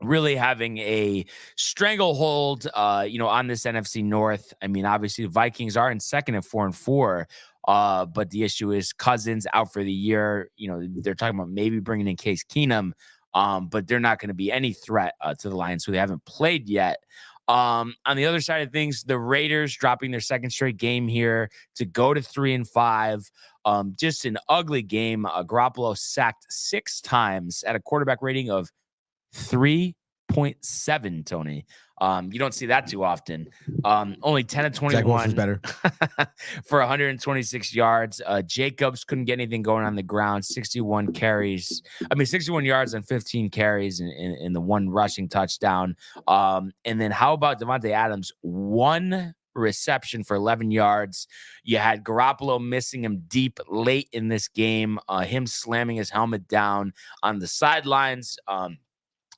really having a stranglehold, on this NFC North. I mean, obviously the Vikings are in second at 4-4. But the issue is Cousins out for the year. They're talking about maybe bringing in Case Keenum, but they're not going to be any threat to the Lions, who they haven't played yet. On the other side of things, the Raiders dropping their second straight game here to go to 3-5. Just an ugly game. Garoppolo sacked 6 times at a quarterback rating of 3.7, Tony. You don't see that too often. Only 10-21. Zach Wilson's better. For 126 yards. Jacobs couldn't get anything going on the ground. 61 yards on 15 carries in the 1 rushing touchdown. And then how about Devontae Adams? 1 reception for 11 yards. You had Garoppolo missing him deep late in this game. Him slamming his helmet down on the sidelines.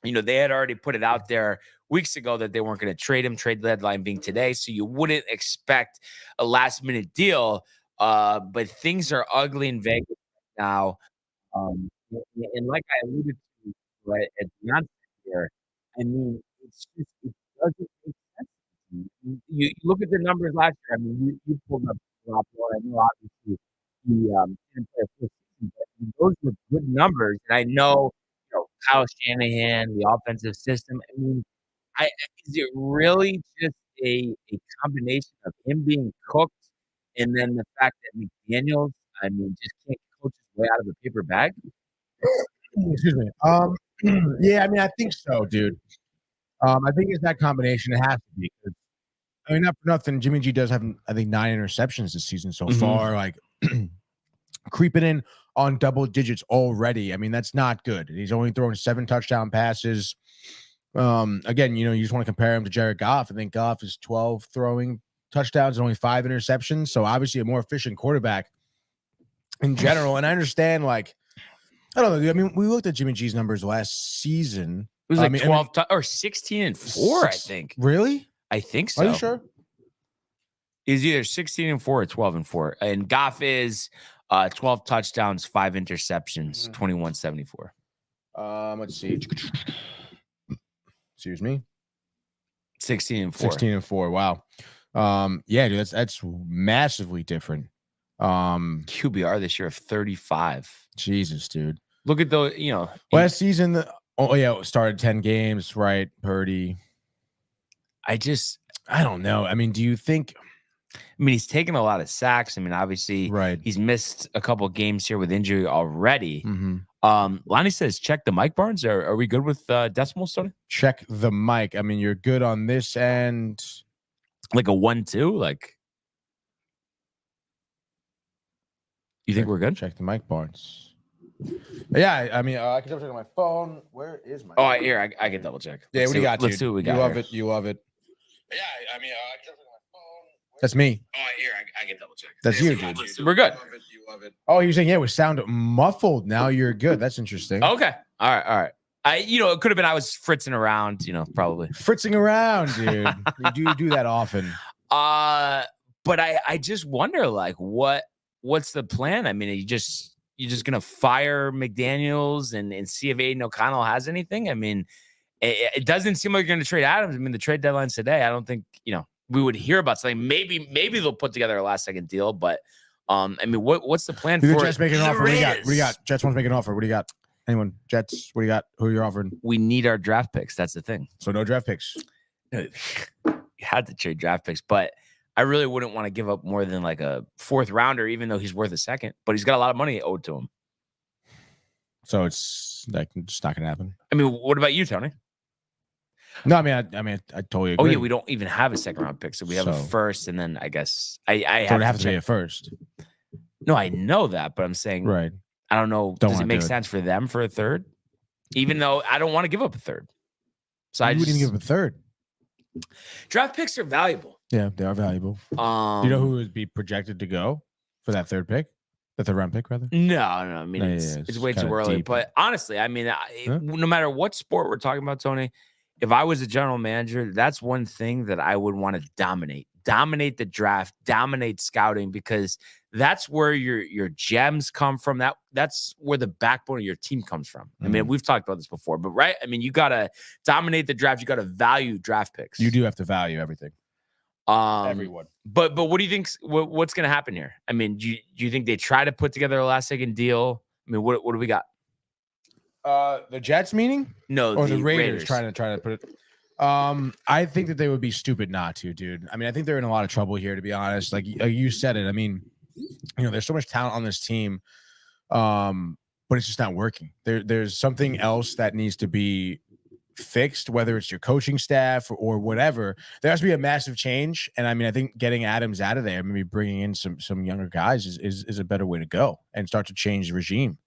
They had already put it out there weeks ago that they weren't going to trade him, trade deadline being today. So you wouldn't expect a last minute deal. But things are ugly in Vegas now. And like I alluded to right at the onset here, I mean, it doesn't make sense. You look at the numbers last year. I mean, you pulled up Garoppolo. I know obviously he didn't play a full season, but those were good numbers. And I know, Kyle Shanahan, the offensive system. I mean, is it really just a combination of him being cooked and then the fact that McDaniels, just can't coach his way out of a paper bag? Excuse me. Yeah, I think so, dude. I think it's that combination. It has to be. Not for nothing. Jimmy G does have, I think, 9 interceptions this season so far. Like creeping in on double digits already. That's not good. He's only throwing 7 touchdown passes. Again, you just want to compare him to Jared Goff. I think Goff is 12 throwing touchdowns and only 5 interceptions. So obviously a more efficient quarterback in general. And I understand, like, I don't know. We looked at Jimmy G's numbers last season. It was like 12 or 16-4, I think. Really? I think so. Are you sure? Is either 16-4 or 12-4. And Goff is 12 touchdowns, 5 interceptions, 21-74. Let's see. Excuse me. 16-4. 16-4. Wow. Yeah, dude, that's massively different. QBR this year of 35. Jesus, dude. Look at the, last season. It started 10 games, right? Purdy. I don't know. I mean, do you think? He's taken a lot of sacks. Obviously, right. He's missed a couple of games here with injury already. Mm-hmm. Lonnie says, check the mic, Barnes. Are we good with decimals, Tony? Check the mic. You're good on this end. Like a 1-2? Like, you think we're good? Check the mic, Barnes. Yeah, I can double check on my phone. Where is my? Oh, here I can double check. Yeah, what do you got? Let's see what we got. You love it. You love it. Yeah, I can double check on my phone. That's me. Oh, here I can double check. That's you, dude. We're good. You love it. Oh, you're saying it sound muffled. Now you're good. That's interesting. Okay. All right. It could have been I was fritzing around. Probably fritzing around, dude. You do that often. But I just wonder, like, what's the plan? You just gonna fire McDaniels and see if Aiden O'Connell has anything? It doesn't seem like you're gonna trade Adams. The trade deadline's today. I don't think we would hear about something. Maybe they'll put together a last second deal, but what's the plan for Jets making an offer? What do you got? Jets wants to make an offer. What do you got? Anyone? Jets? What do you got? Who are you offering? We need our draft picks. That's the thing. So no draft picks. You had to trade draft picks, but I really wouldn't want to give up more than like a 4th rounder, even though he's worth a second. But he's got a lot of money owed to him. So it's like just not gonna happen. What about you, Tony? No, I totally agree. Oh yeah, we don't even have a 2nd round pick, so we have a 1st, and then I guess I have to be a 1st. No, I know that, but I'm saying right. I don't know. Does it make sense for them for a 3rd? Even though I don't want to give up a 3rd. So I wouldn't even give up a 3rd. Draft picks are valuable. Yeah, they are valuable. Do you know who would be projected to go for that 3rd pick? The 3rd round pick, rather? No. It's way too early. Deep. But honestly, no matter what sport we're talking about, Tony, if I was a general manager, that's one thing that I would want to dominate the draft, dominate scouting, because that's where your gems come from. That's where the backbone of your team comes from. We've talked about this before, but right? You got to dominate the draft. You got to value draft picks. You do have to value everything. Everyone. But what do you think? What's going to happen here? Do you think they try to put together a last second deal? What do we got? The Jets meaning? No, or the Raiders trying to put it. I think that they would be stupid not to, dude. I think they're in a lot of trouble here, to be honest. Like you said it. There's so much talent on this team, but it's just not working. There's something else that needs to be fixed, whether it's your coaching staff or whatever. There has to be a massive change, and I think getting Adams out of there, maybe bringing in some younger guys is a better way to go and start to change the regime.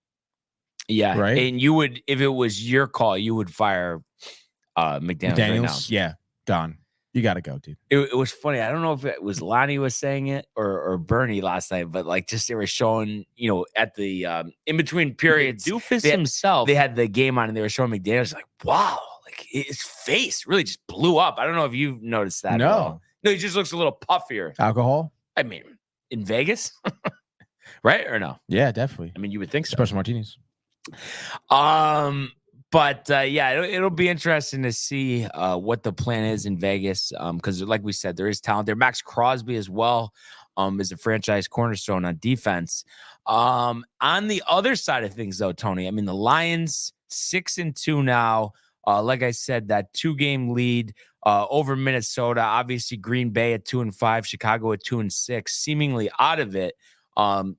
Yeah, right. And you would, if it was your call, you would fire McDaniels right now. Yeah, gone. You got to go, dude. It was funny. I don't know if it was Lonnie was saying it or Bernie last night, but they were showing, at the in between periods, Doofus himself. They had the game on and they were showing McDaniels, like, wow, like his face really just blew up. I don't know if you've noticed that. No, he just looks a little puffier. Alcohol? In Vegas, right or no? Yeah, definitely. You would think so. Special martinis. But it'll be interesting to see what the plan is in Vegas. Because like we said, there is talent there. Max Crosby as well is a franchise cornerstone on defense. On the other side of things, though, Tony, the Lions 6-2 now. Like I said, that 2-game lead over Minnesota. Obviously, Green Bay at 2-5, Chicago at 2-6, seemingly out of it.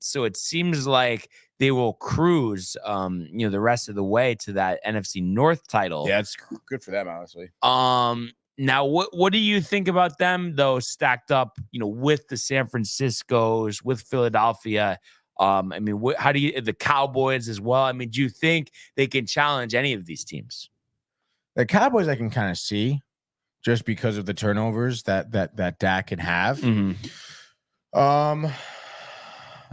So it seems like they will cruise, the rest of the way to that NFC North title. Yeah, it's good for them, honestly. Now, what do you think about them, though, stacked up, with the San Franciscos, with Philadelphia? How do you, the Cowboys as well? Do you think they can challenge any of these teams? The Cowboys, I can kind of see, just because of the turnovers that Dak can have. Mm-hmm.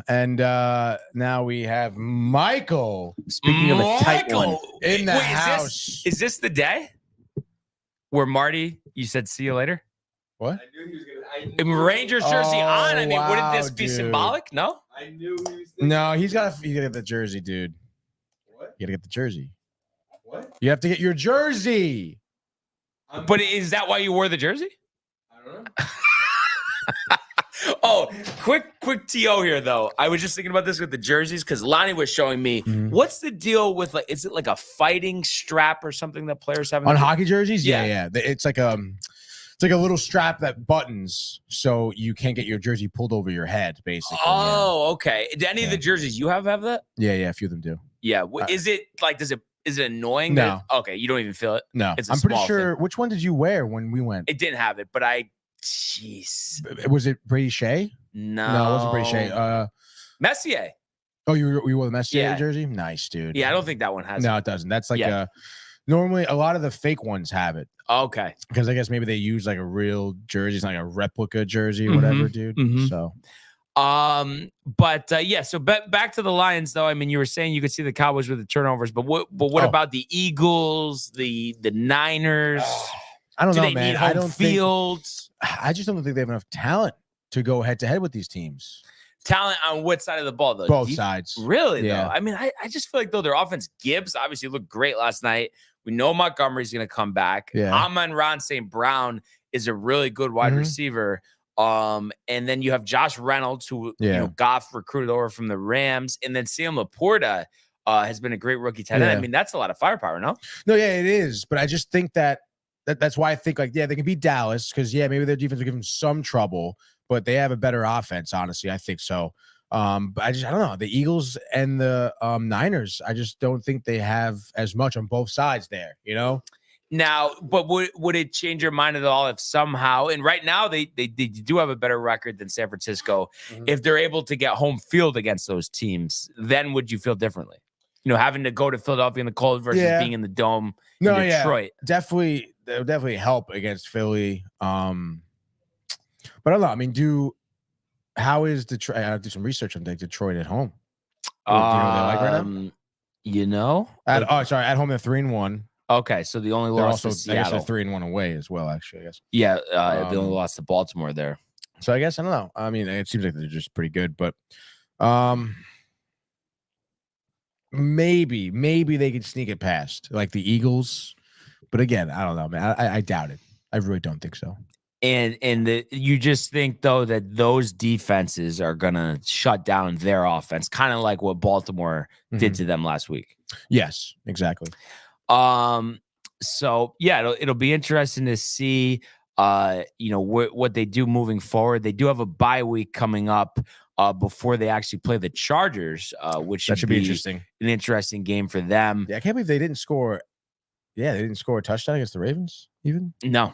And now we have Michael. Speaking of a tight one in the house. Is this the day where Marty, you said see you later? What? I knew he was gonna. Rangers jersey on. Wouldn't this be dude. Symbolic? No. I knew he was. No, he's got to get the jersey, dude. What? You got to get the jersey. What? You have to get your jersey. But is that why you wore the jersey? I don't know. Oh, quick TO here though. I was just thinking about this with the jerseys because Lonnie was showing me. What's the deal with like? Is it like a fighting strap or something that players have on hockey jerseys? Yeah. It's like a little strap that buttons so you can't get your jersey pulled over your head, basically. Oh, okay. Do any of the jerseys you have that? Yeah, a few of them do. Yeah. Is it like? Is it annoying? No. Okay, you don't even feel it. No, I'm pretty sure. Which one did you wear when we went? It didn't have it, but jeez. Was it Brady Shea? No, it wasn't Brady Shea. Messier. Oh, you wore the Messier jersey? Nice, dude. Yeah, I don't think that one has. No, it doesn't. That's like normally a lot of the fake ones have it. Okay. Because I guess maybe they use like a real jersey, it's like a replica jersey or whatever, dude. So. So back to the Lions though. I mean, you were saying you could see the Cowboys with the turnovers, but what about the Eagles, the Niners? I don't know, they man. Need home field? I just don't think they have enough talent to go head to head with these teams. Talent on what side of the ball though? Both sides. Really though? I mean, I just feel like though their offense, Gibbs obviously looked great last night. We know Montgomery's going to come back. Yeah. Amon-Ra St. Brown is a really good wide receiver. And then you have Josh Reynolds, who Goff recruited over from the Rams, and then Sam Laporta has been a great rookie tight end. I mean, that's a lot of firepower, no? No, it is. But I just think that's why I think like they can beat Dallas because maybe their defense will give them some trouble, but they have a better offense. Honestly, I think so. But I don't know the Eagles and the Niners. I just don't think they have as much on both sides there. Now, but would it change your mind at all if somehow, and right now they do have a better record than San Francisco, if they're able to get home field against those teams, then would you feel differently? Having to go to Philadelphia in the cold versus being in the dome in Detroit. Definitely, that would definitely help against Philly. But I don't know. I mean, how is Detroit? I have to do some research on Detroit at home. Do you know what they like right now? At home they're 3-1. Okay, so the only loss to Seattle. I guess they're 3-1 away as well, actually, I guess. Yeah, they only lost to Baltimore there. So I guess, I don't know. I mean, it seems like they're just pretty good, but maybe they could sneak it past, like the Eagles. But again, I don't know, man. I doubt it. I really don't think so. And you just think, though, that those defenses are going to shut down their offense, kind of like what Baltimore did to them last week. Yes, exactly. So yeah, it'll be interesting to see, what they do moving forward. They do have a bye week coming up, before they actually play the Chargers, which should be interesting. An interesting game for them. Yeah, I can't believe they didn't score. Yeah, they didn't score a touchdown against the Ravens, even. No,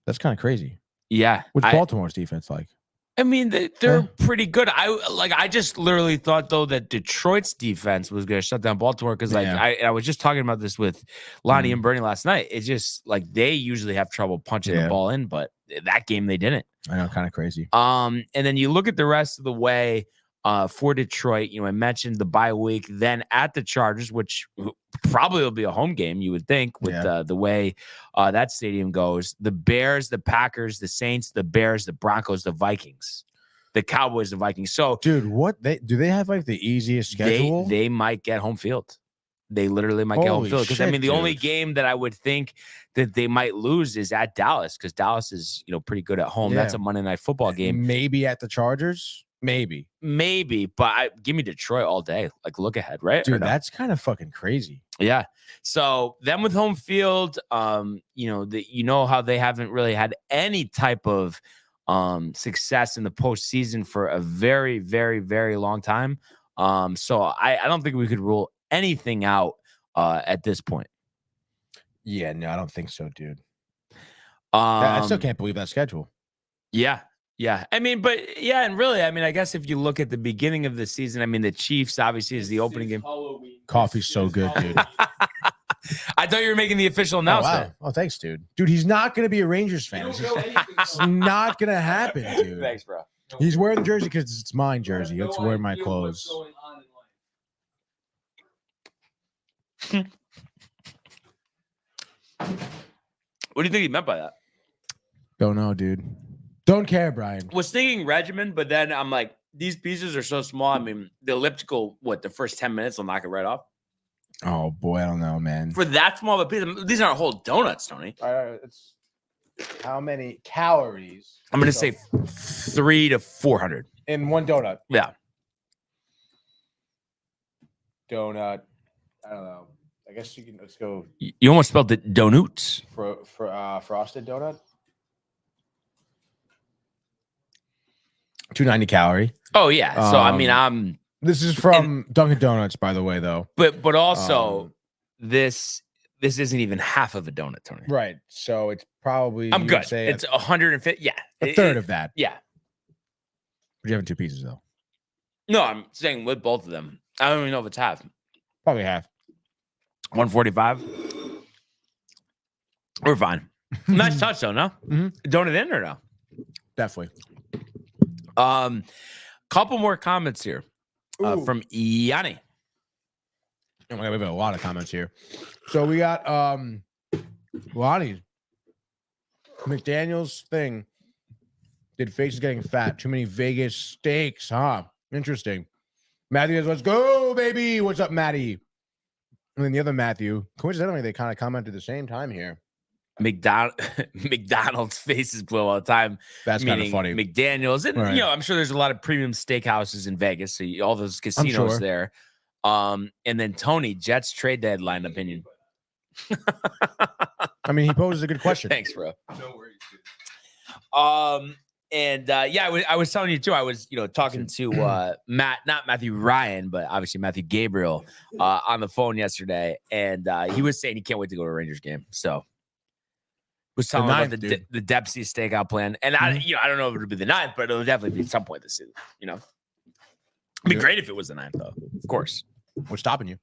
that's kind of crazy. Yeah, what's Baltimore's defense like? I mean, they're pretty good. I just literally thought though that Detroit's defense was going to shut down Baltimore because I was just talking about this with Lonnie and Bernie last night. It's just like they usually have trouble punching the ball in, but that game they didn't. I know, kind of crazy. And then you look at the rest of the way for Detroit. I mentioned the bye week, then at the Chargers, which probably will be a home game, you would think, with the way that stadium goes. The Bears, the Packers, the Saints, the Bears, the Broncos, the Vikings, the Cowboys, the Vikings. So, dude, do they have like the easiest schedule? They might get home field. They literally might get home field because the only game that I would think that they might lose is at Dallas because Dallas is pretty good at home. That's a Monday Night Football game. Maybe at the Chargers. Maybe, but give me Detroit all day. Like, look ahead, right? Dude, that's kind of fucking crazy. Yeah. So them with home field, how they haven't really had any type of success in the postseason for a very, very, very long time. So I don't think we could rule anything out at this point. Yeah, no, I don't think so, dude. I still can't believe that schedule. Yeah. Yeah. I mean, and really, I guess if you look at the beginning of the season, the Chiefs obviously is the opening game. Coffee's so good, dude. I thought you were making the official announcement. Oh, thanks, dude. Dude, he's not going to be a Rangers fan. It's not going to happen, dude. Thanks, bro. He's wearing the jersey because it's my jersey. Let's wear my clothes. What do you think he meant by that? Don't know, dude. Don't care, Brian. Was thinking regimen, but then I'm like, these pieces are so small. The elliptical, the first 10 minutes will knock it right off? Oh, boy, I don't know, man. For that small of a piece, these aren't whole donuts, Tony. How many calories? I'm going to say 300 to 400 in one donut. Yeah. Donut. I don't know. I guess you can. Let's go. You almost spelled it donuts. For frosted donut. 290 calorie. Oh yeah. So I mean, This is from Dunkin' Donuts, by the way, though. But also this isn't even half of a donut, Tony. Right. So it's probably I'm good. Say it's 150. Yeah. A third of that. Yeah. But you having 2 pieces though. No, I'm saying with both of them. I don't even know if it's half. Probably half. 145. We're fine. Nice touch though, no? Mm-hmm. Donut in or no? Definitely. Couple more comments here from Yanni. Oh my God, we have a lot of comments here. So we got Lonnie McDaniel's thing. Did faces getting fat? Too many Vegas steaks, huh? Interesting. Matthew says, "Let's go, baby." What's up, Matty? And then the other Matthew, coincidentally, they kind of commented at the same time here. McDonald's faces blow all the time. That's kind of funny. McDaniel's, and right. I'm sure there's a lot of premium steakhouses in Vegas. So all those casinos there. And then Tony, Jets trade deadline opinion. I mean, he poses a good question. Thanks, bro. No worries. And I was telling you too. I was talking to Matt, not Matthew Ryan, but obviously Matthew Gabriel on the phone yesterday, and he was saying he can't wait to go to a Rangers game. So. Was telling about the Dempsey stakeout plan, and I don't know if it'll be the 9th, but it'll definitely be at some point this season. It'd be great if it was the 9th, though. Of course. What's stopping you?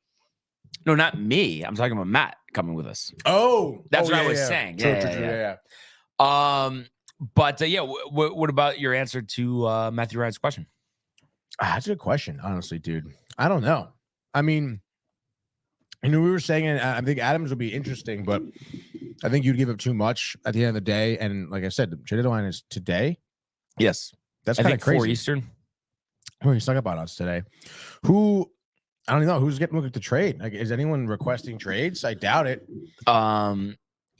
No, not me. I'm talking about Matt coming with us. Oh, that's what I was saying. Yeah. But what about your answer to Matthew Ryan's question? That's a good question, honestly, dude. I don't know. I mean, we were saying, I think Adams would be interesting, but I think you'd give up too much at the end of the day. And like I said, the trade deadline is today. Yes. That's kind of crazy. 4 Eastern. Oh, he's talking about us today. I don't know who's getting looked at the trade. Like, is anyone requesting trades? I doubt it.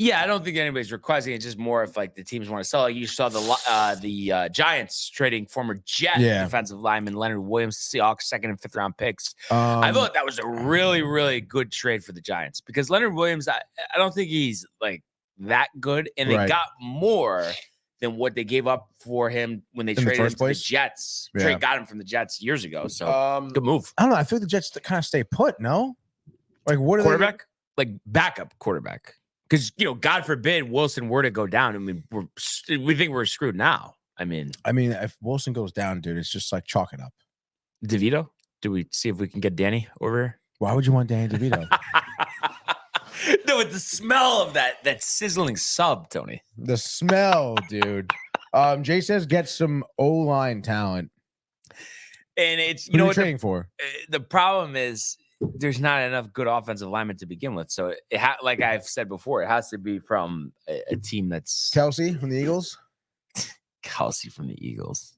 Yeah, I don't think anybody's requesting. It's just more if like the teams want to sell. Like you saw the Giants trading former Jet defensive lineman Leonard Williams, Seahawks 2nd and 5th round picks. I thought that was a really, really good trade for the Giants because Leonard Williams, I don't think he's like that good, and they got more than what they gave up for him when they traded him to the Jets. Got him from the Jets years ago. So good move. I don't know. I feel like the Jets kind of stay put. No, like what are quarterback? Like backup quarterback. Because God forbid Wilson were to go down. I mean, we think we're screwed now. I mean, if Wilson goes down, dude, it's just like chalk it up. DeVito? Do we see if we can get Danny over here? Why would you want Danny DeVito? No, with the smell of that sizzling sub, Tony. The smell, dude. Jay says get some O-line talent. And it's what are you trading for? The problem is there's not enough good offensive linemen to begin with. So like I've said before, it has to be from a team that's Kelsey from the Eagles. Kelsey from the Eagles.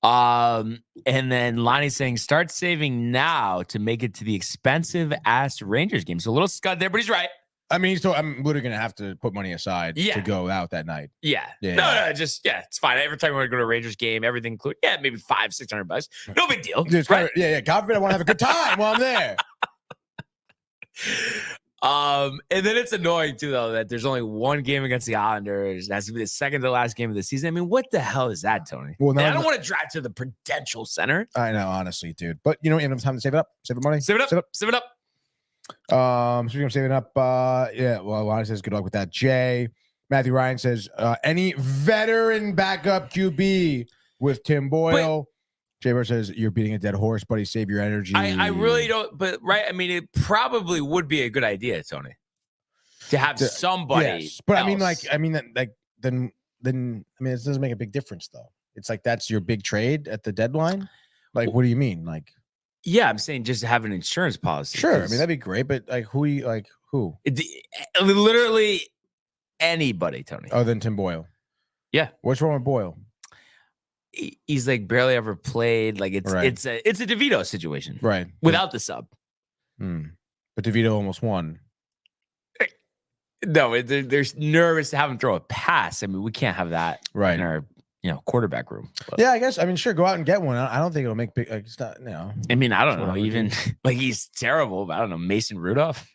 And then Lonnie's saying start saving now to make it to the expensive ass Rangers game. So a little scud there, but he's right. I mean, I'm literally gonna have to put money aside to go out that night. No, it's fine. Every time we want to go to a Rangers game, everything included. Yeah, maybe $500-600. No big deal. Right? Yeah. God forbid I want to have a good time while I'm there. And then it's annoying too, though, that there's only one game against the Islanders. It has to be the second to last game of the season. I mean, what the hell is that, Tony? Well, I don't want to drive to the Prudential Center. I know, honestly, dude. But you have time to save it up, save the money, save it up. Speaking of saving up, well, Lonnie says good luck with that. Jay, Matthew Ryan says any veteran backup QB with Tim Boyle. Jay Bird says you're beating a dead horse, buddy. Save your energy. I really don't, but I mean, it probably would be a good idea, Tony, to have somebody. Yes, but else. then it doesn't make a big difference though. It's like that's your big trade at the deadline. Like, what do you mean? Like. Yeah, I'm saying just have an insurance policy. Sure, I mean that'd be great, but who? Literally anybody, Tony. Other than Tim Boyle. Yeah. What's wrong with Boyle? He's like barely ever played. Like it's a DeVito situation, right? Without the sub. But DeVito almost won. No, they're nervous to have him throw a pass. I mean, we can't have that in our quarterback room. But. Yeah, I guess. I mean, sure, go out and get one. I don't think it'll make big. Like, it's not, I mean, I don't know. Even like he's terrible. But I don't know. Mason Rudolph.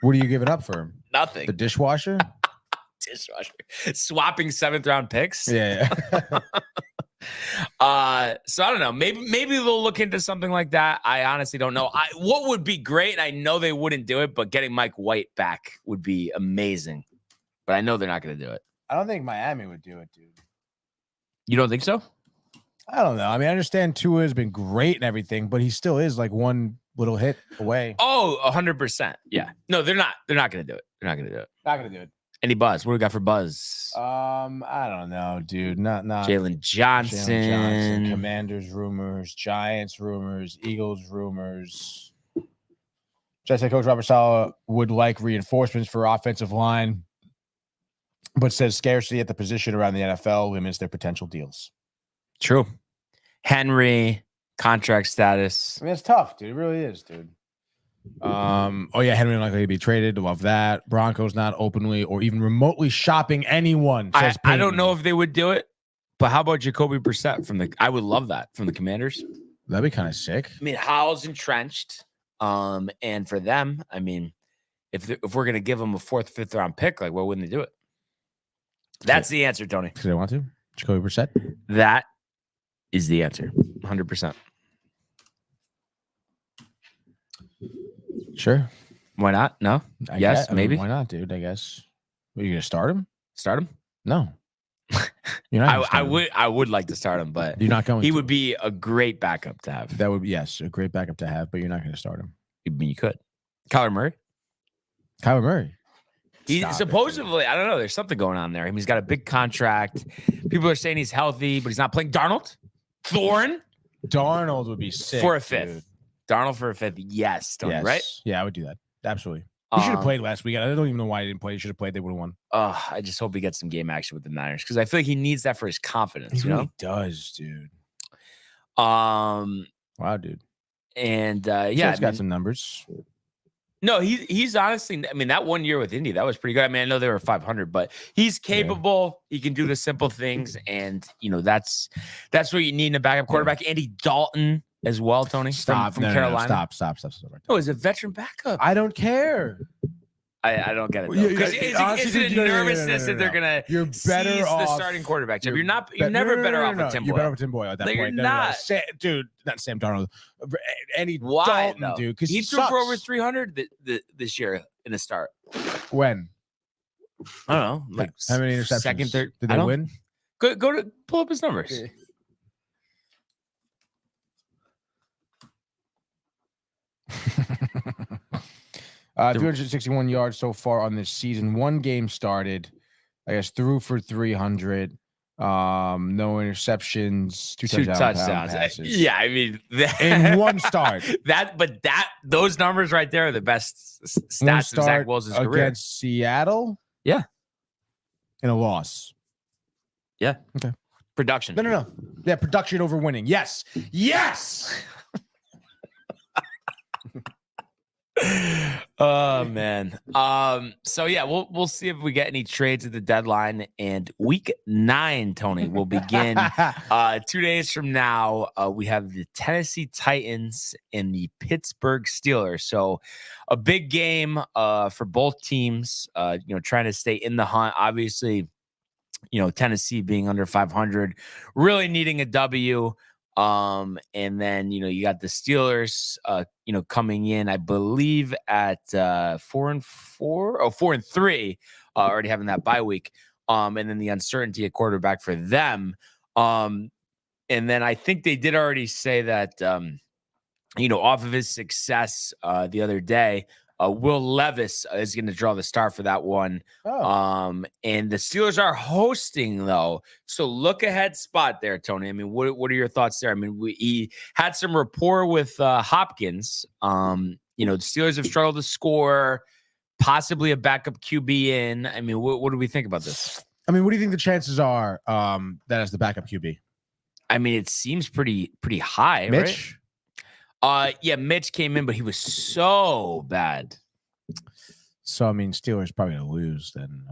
What are you giving up for him? Nothing. The dishwasher. Swapping 7th round picks. Yeah. So I don't know. Maybe they'll look into something like that. I honestly don't know. What would be great, and I know they wouldn't do it, but getting Mike White back would be amazing. But I know they're not going to do it. I don't think Miami would do it, dude. You don't think so? I don't know. I mean, I understand Tua has been great and everything, but he still is like one little hit away. Oh, 100%. Yeah. No, they're not. They're not going to do it. They're not going to do it. Not going to do it. Any buzz? What do we got for buzz? I don't know, dude. Not Jalen Johnson. Commanders rumors, Giants rumors, Eagles rumors. Jets head coach Robert Saleh would like reinforcements for offensive line, but says scarcity at the position around the NFL limits their potential deals. True. Henry, contract status. I mean, it's tough, dude. It really is, dude. Henry unlikely to be traded. Love that. Broncos not openly or even remotely shopping anyone. I don't know if they would do it, but how about Jacoby Brissett I would love that from the Commanders. That'd be kind of sick. I mean, Howell's entrenched. And for them, I mean, if we're gonna give them a 4th, 5th round pick, like, why wouldn't they do it? That's the answer, Tony. Because they want to. Jacoby Brissett. That is the answer. 100%. Sure. Why not? No. Yes, maybe. Why not, dude? I guess. Are you gonna start him? Start him? No. You're not. I would like to start him, but you're not going. He would be a great backup to have. That would be, yes, a great backup to have, but you're not going to start him. I mean, you could. Kyler Murray. He supposedly, I don't know. There's something going on there. I mean, he's got a big contract. People are saying he's healthy, but he's not playing. Darnold Darnold would be sick for a 5th. Dude. Darnold for a 5th. Yes, Tony, right? Yeah, I would do that. Absolutely. He should have played last week. I don't even know why he didn't play. He should have played. They would have won. I just hope he gets some game action with the Niners because I feel like he needs that for his confidence. He really does, dude. Wow, dude. And he's got some numbers. No, he's honestly. I mean, that 1 year with Indy, that was pretty good. I mean, I know they were 500, but he's capable. Yeah. He can do the simple things, and that's what you need in a backup quarterback. Andy Dalton as well, Tony. From Carolina. Stop. Oh, he's a veteran backup. I don't care. I don't get it though. Because is it a nervousness that they're gonna seize the starting quarterback job? You're never better off with Tim Boyle. You're better with Tim Boyle at that point. You're not. Dude, not Sam Darnold. Andy Why, Dalton, dude. Because he threw for over 300 this year in a start. When? I don't know. Like how many interceptions? Second, third. Did they win? Go to pull up his numbers. Okay. 361 yards so far on this season. One game started, I guess, threw for 300. No interceptions, two touchdowns. Passes. Yeah, I mean, in one start. Those numbers right there are the best stats of Zach Wilson's career against Seattle. Yeah, in a loss. Yeah. Okay. Production. No. Yeah, production over winning. Yes. Oh man. So yeah, we'll see if we get any trades at the deadline. And week 9, Tony, will begin 2 days from now. We have the Tennessee Titans and the Pittsburgh Steelers. So a big game for both teams. Trying to stay in the hunt. Obviously, Tennessee being under 500, really needing a W. And then, you got the Steelers, coming in, I believe at 4-3, already having that bye week. And then the uncertainty at quarterback for them. And then I think they did already say that, off of his success the other day, Will Levis is going to draw the start for that one. And the Steelers are hosting, though. So look ahead spot there, Tony. I mean, what are your thoughts there? I mean, he had some rapport with Hopkins. The Steelers have struggled to score, possibly a backup QB in. I mean, what do we think about this? I mean, what do you think the chances are that as the backup QB? I mean, it seems pretty high, Mitch? Right? Yeah, Mitch came in, but he was so bad. So I mean, Steelers probably gonna lose then.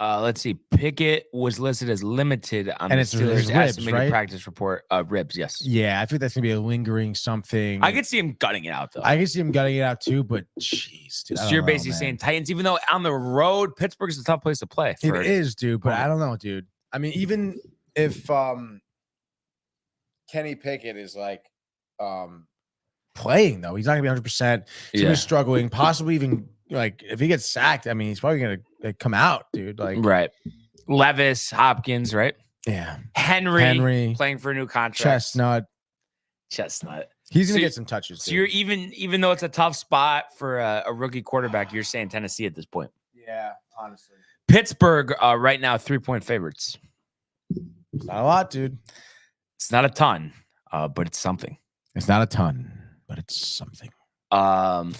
Let's see. Pickett was listed as limited on And the it's Steelers' ribs, estimated right? practice report. Ribs, yes. Yeah, I think that's gonna be a lingering something. I could see him gutting it out though. I can see him gutting it out too, but jeez, dude. So you're basically saying Titans, even though on the road, Pittsburgh is a tough place to play. It is, dude, but I don't know, dude. I mean, even if Kenny Pickett is like playing though, he's not gonna be 100%. He's gonna be struggling, possibly even like if he gets sacked. I mean, he's probably gonna come out, dude. Like right, Levis, Hopkins, right? Yeah, Henry playing for a new contract. Chestnut. He's gonna get some touches. So you're even though it's a tough spot for a rookie quarterback, you're saying Tennessee at this point. Yeah, honestly. Pittsburgh right now 3-point favorites. It's not a lot, dude. It's not a ton, but it's something. It's not a ton, but it's something. How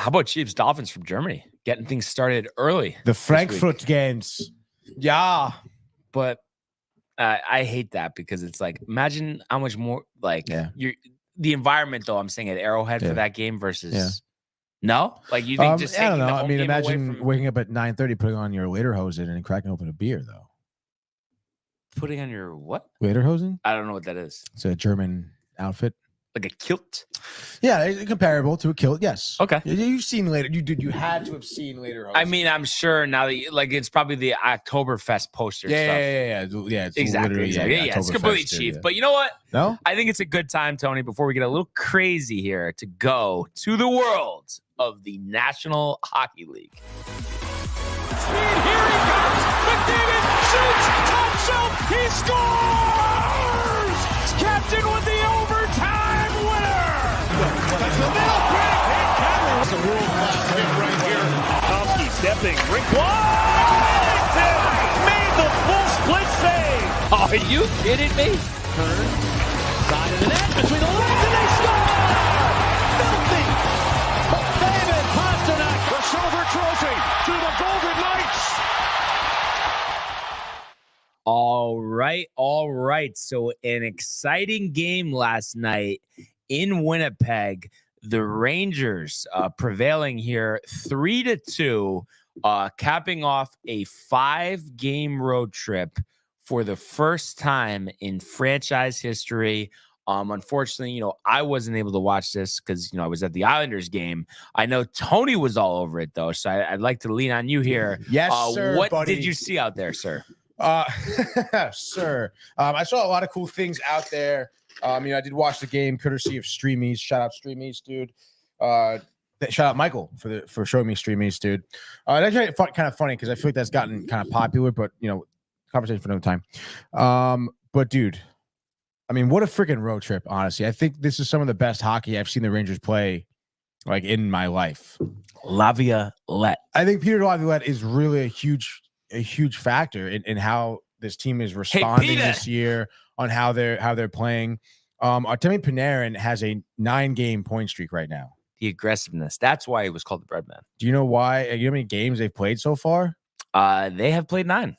about Chiefs Dolphins from Germany getting things started early? The Frankfurt games. Yeah. But I hate that because it's like, imagine how much more like the environment though. I'm saying at Arrowhead for that game versus no, like you think just I don't taking know. the home I mean, game imagine away from waking up at 9:30, putting on your lederhosen and cracking open a beer though. putting on your what? Lederhosen? I don't know what that is. It's a German outfit. Like a kilt? Yeah, it's comparable to a kilt. Yes. Okay. You've seen later. You had to have seen later. I mean, I'm sure now that like it's probably the Oktoberfest poster stuff. Yeah. It's exactly. Yeah, it's completely cheap. But you know what? No, I think it's a good time, Tony, before we get a little crazy here, to go to the world of the National Hockey League. Speed, here he comes. McDavid shoots, top shelf, he scores! Captain with the overtime winner. That's the middle pick. That's a world-class hit right here. Tomsky stepping, rink wide. Made the full split save. Are you kidding me? Turn, side of the net, between the legs, and they score! Filthy! David Pasternak, the silver trophy to the Golden Knights. All right. So an exciting game last night in Winnipeg. The Rangers prevailing here 3-2, capping off a 5-game road trip for the first time in franchise history. Unfortunately, I wasn't able to watch this because, I was at the Islanders game. I know Tony was all over it, though, so I'd like to lean on you here. Yes, sir, What buddy. did you see out there, sir? Sir, I saw a lot of cool things out there. I did watch the game courtesy of Streamies. Shout out Streamies, dude. Shout out Michael for showing me Streamies, dude. That's kind of funny because I feel like that's gotten kind of popular, but conversation for another time. But dude, what a freaking road trip, honestly. I think this is some of the best hockey I've seen the Rangers play like in my life. Laviolette. I think Peter Laviolette is really a huge factor in how this team is responding this year, on how they're playing. Artemi Panarin has a 9-game point streak right now. The aggressiveness. That's why he was called the bread man. Do you know why? You know how many games they've played so far? They have played 9.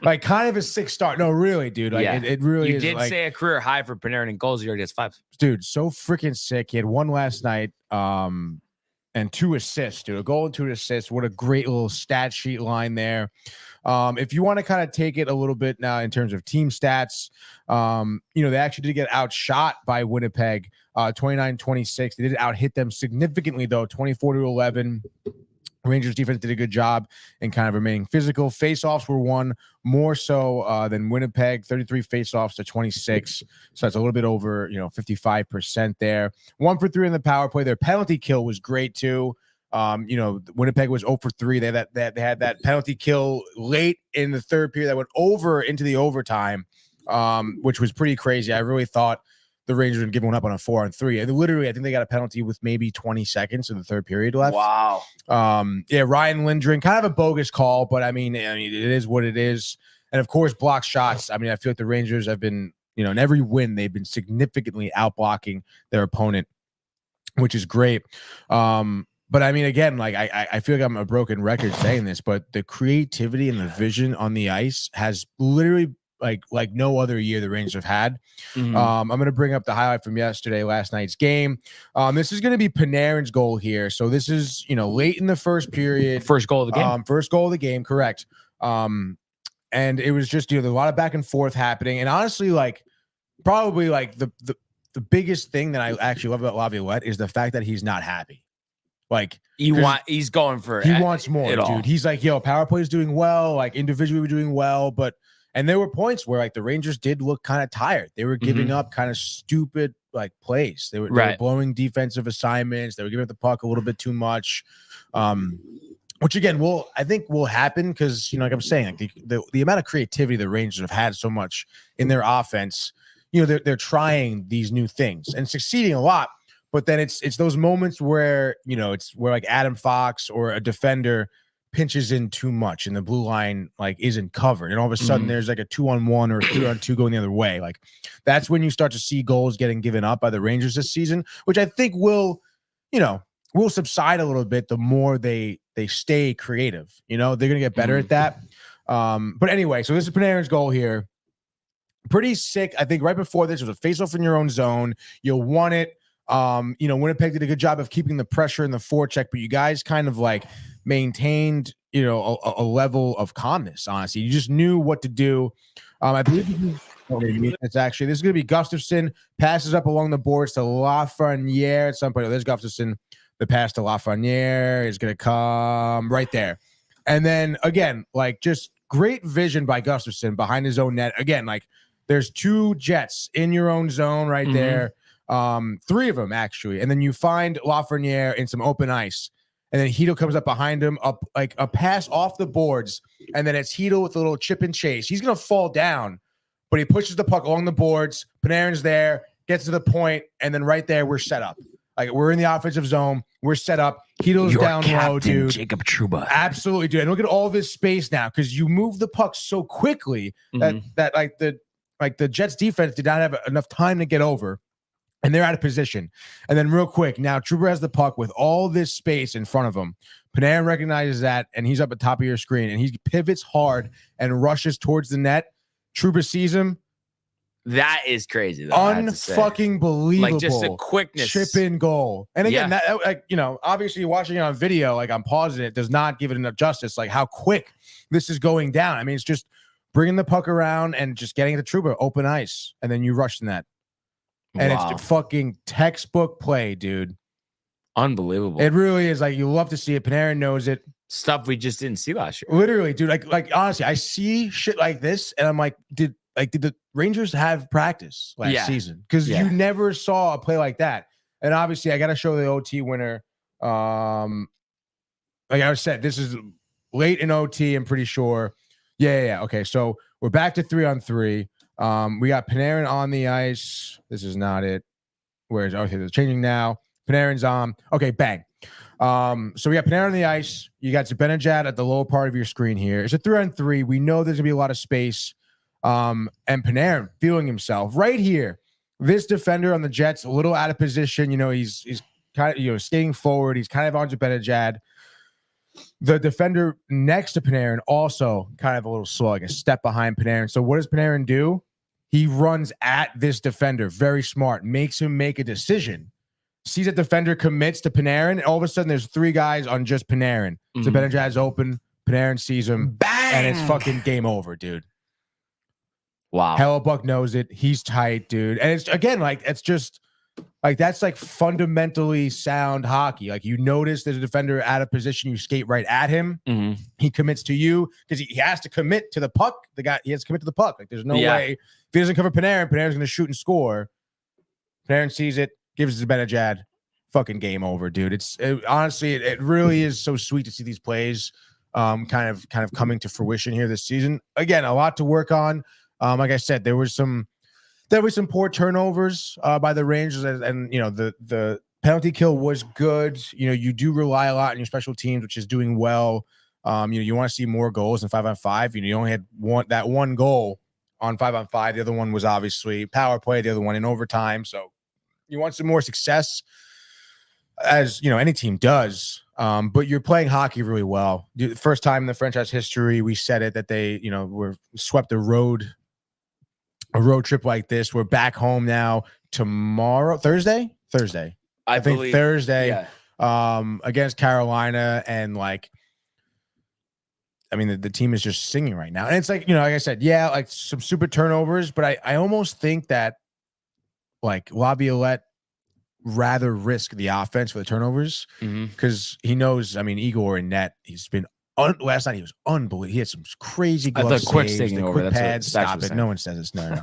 Like kind of a 6 start. No, really, dude. Like it really you is. did like, say a career high for Panarin in goals. He already has 5. Dude, so freaking sick. He had 1 last night. And 2 assists, dude. A goal and 2 assists. What a great little stat sheet line there. If you want to kind of take it a little bit now in terms of team stats, they actually did get outshot by Winnipeg, 29-26. They did out-hit them significantly, though, 24-11. Rangers defense did a good job in kind of remaining physical. Faceoffs were won more so than Winnipeg, 33 faceoffs to 26. So that's a little bit over, 55% there. 1 for 3 in the power play. Their penalty kill was great too. Winnipeg was 0 for 3. They had that penalty kill late in the third period that went over into the overtime, which was pretty crazy. I really thought the Rangers would give one up on a 4-on-3. And literally, I think they got a penalty with maybe 20 seconds in the third period left. Wow. Ryan Lindgren, kind of a bogus call, but it is what it is. And of course, block shots. I feel like the Rangers have been, in every win, they've been significantly outblocking their opponent, which is great. But again, like I feel like I'm a broken record saying this, but the creativity and the vision on the ice has literally like no other year the Rangers have had. Mhm. I'm going to bring up the highlight from last night's game. This is going to be Panarin's goal here. So this is, late in the first period. First goal of the game. First goal of the game, correct. And it was just, there's a lot of back and forth happening. And honestly, probably the biggest thing that I actually love about Laviolette is the fact that he's not happy. He's going for he wants more, dude. All. He's like, power play is doing well, individually we're doing well, and there were points where the Rangers did look kind of tired. They were giving up kind of stupid plays. They were blowing defensive assignments. They were giving up the puck a little bit too much. Which again I think will happen because like I'm saying, the amount of creativity the Rangers have had so much in their offense, they're trying these new things and succeeding a lot. But then it's those moments where it's where Adam Fox or a defender pinches in too much and the blue line isn't covered, and all of a sudden there's a 2-on-1 or a 3-on-2 going the other way. That's when you start to see goals getting given up by the Rangers this season, which I think will subside a little bit the more they stay creative. They're gonna get better at that. But anyway, so this is Panarin's goal here. Pretty sick. I think right before this was a face-off in your own zone. You'll want it. Winnipeg did a good job of keeping the pressure in the forecheck, but you guys kind of maintained, a level of calmness. Honestly, you just knew what to do. I believe this is going to be Gustafsson passes up along the boards to Lafreniere at some point. There's Gustafsson. The pass to Lafreniere is going to come right there, and then again, just great vision by Gustafsson behind his own net. Again, there's 2 Jets in your own zone right there. 3 of them actually, and then you find Lafreniere in some open ice, and then Hedl comes up behind him, up a pass off the boards, and then it's Hedl with a little chip and chase. He's gonna fall down, but he pushes the puck along the boards. Panarin's there, gets to the point, and then right there we're set up. We're in the offensive zone, we're set up. Hedl's down low, dude. Jacob Trouba. Absolutely, dude. And look at all this space now because you move the puck so quickly that the Jets defense did not have enough time to get over. And they're out of position. And then real quick, now Trouba has the puck with all this space in front of him. Panarin recognizes that, and he's up at the top of your screen, and he pivots hard and rushes towards the net. Trouba sees him. That is crazy, though. Unfucking believable. Just a quickness. Chip in goal. And again, that obviously watching it on video, I'm pausing it, does not give it enough justice, how quick this is going down. I mean, it's just bringing the puck around and just getting it to Trouba, open ice, and then you rush in that. And it's a fucking textbook play, dude. Unbelievable. It really is. You love to see it. Panarin knows it. Stuff we just didn't see last year. Literally, dude. Honestly, I see shit like this, and I'm like, did the Rangers have practice last season? Because you never saw a play like that. And obviously, I got to show the OT winner. Like I said, this is late in OT. I'm pretty sure. Yeah. Okay, so we're back to 3-on-3. We got Panarin on the ice. This is not it. They're changing now. Panarin's on. Okay, bang. So we got Panarin on the ice. You got Zibanejad at the lower part of your screen here. It's a 3-on-3. We know there's gonna be a lot of space. And Panarin feeling himself right here. This defender on the Jets, a little out of position. He's kind of skating forward. He's kind of on Zibanejad. The defender next to Panarin also kind of a little slug, a step behind Panarin. So what does Panarin do? He runs at this defender, very smart, makes him make a decision. Sees that defender commits to Panarin, and all of a sudden there's 3 guys on just Panarin. So Zibanejad's open, Panarin sees him, bang, and it's fucking game over, dude. Wow. Hellebuck knows it. He's tight, dude. And it's again, it's just that's fundamentally sound hockey. You notice there's a defender out of position, you skate right at him. He commits to you because he has to commit to the puck. He has to commit to the puck. There's no way if he doesn't cover Panarin's going to shoot and score. Panarin sees it, gives it to Zibanejad. Fucking game over, dude. Honestly, it really is so sweet to see these plays kind of coming to fruition here this season. Again, a lot to work on. Like I said, there was some poor turnovers by the Rangers, and the penalty kill was good. You do rely a lot on your special teams, which is doing well. You want to see more goals in 5-on-5. You only had one goal on 5-on-5. The other one was obviously power play. The other one in overtime. So you want some more success, as any team does. But you're playing hockey really well. The first time in the franchise history, we said it that they were swept the road a road trip like this. We're back home now tomorrow, Thursday. I think believe, Thursday. Against Carolina, and like, I mean, the team is just singing right now, and it's like, like I said, like some super turnovers, but I almost think that like Laviolette rather risk the offense for the turnovers because he knows. I mean, Igor in net, he's been last night. He was unbelievable. He had some crazy glove saves. Quick's taking over. Quick pads. Stop it. No one says it's no.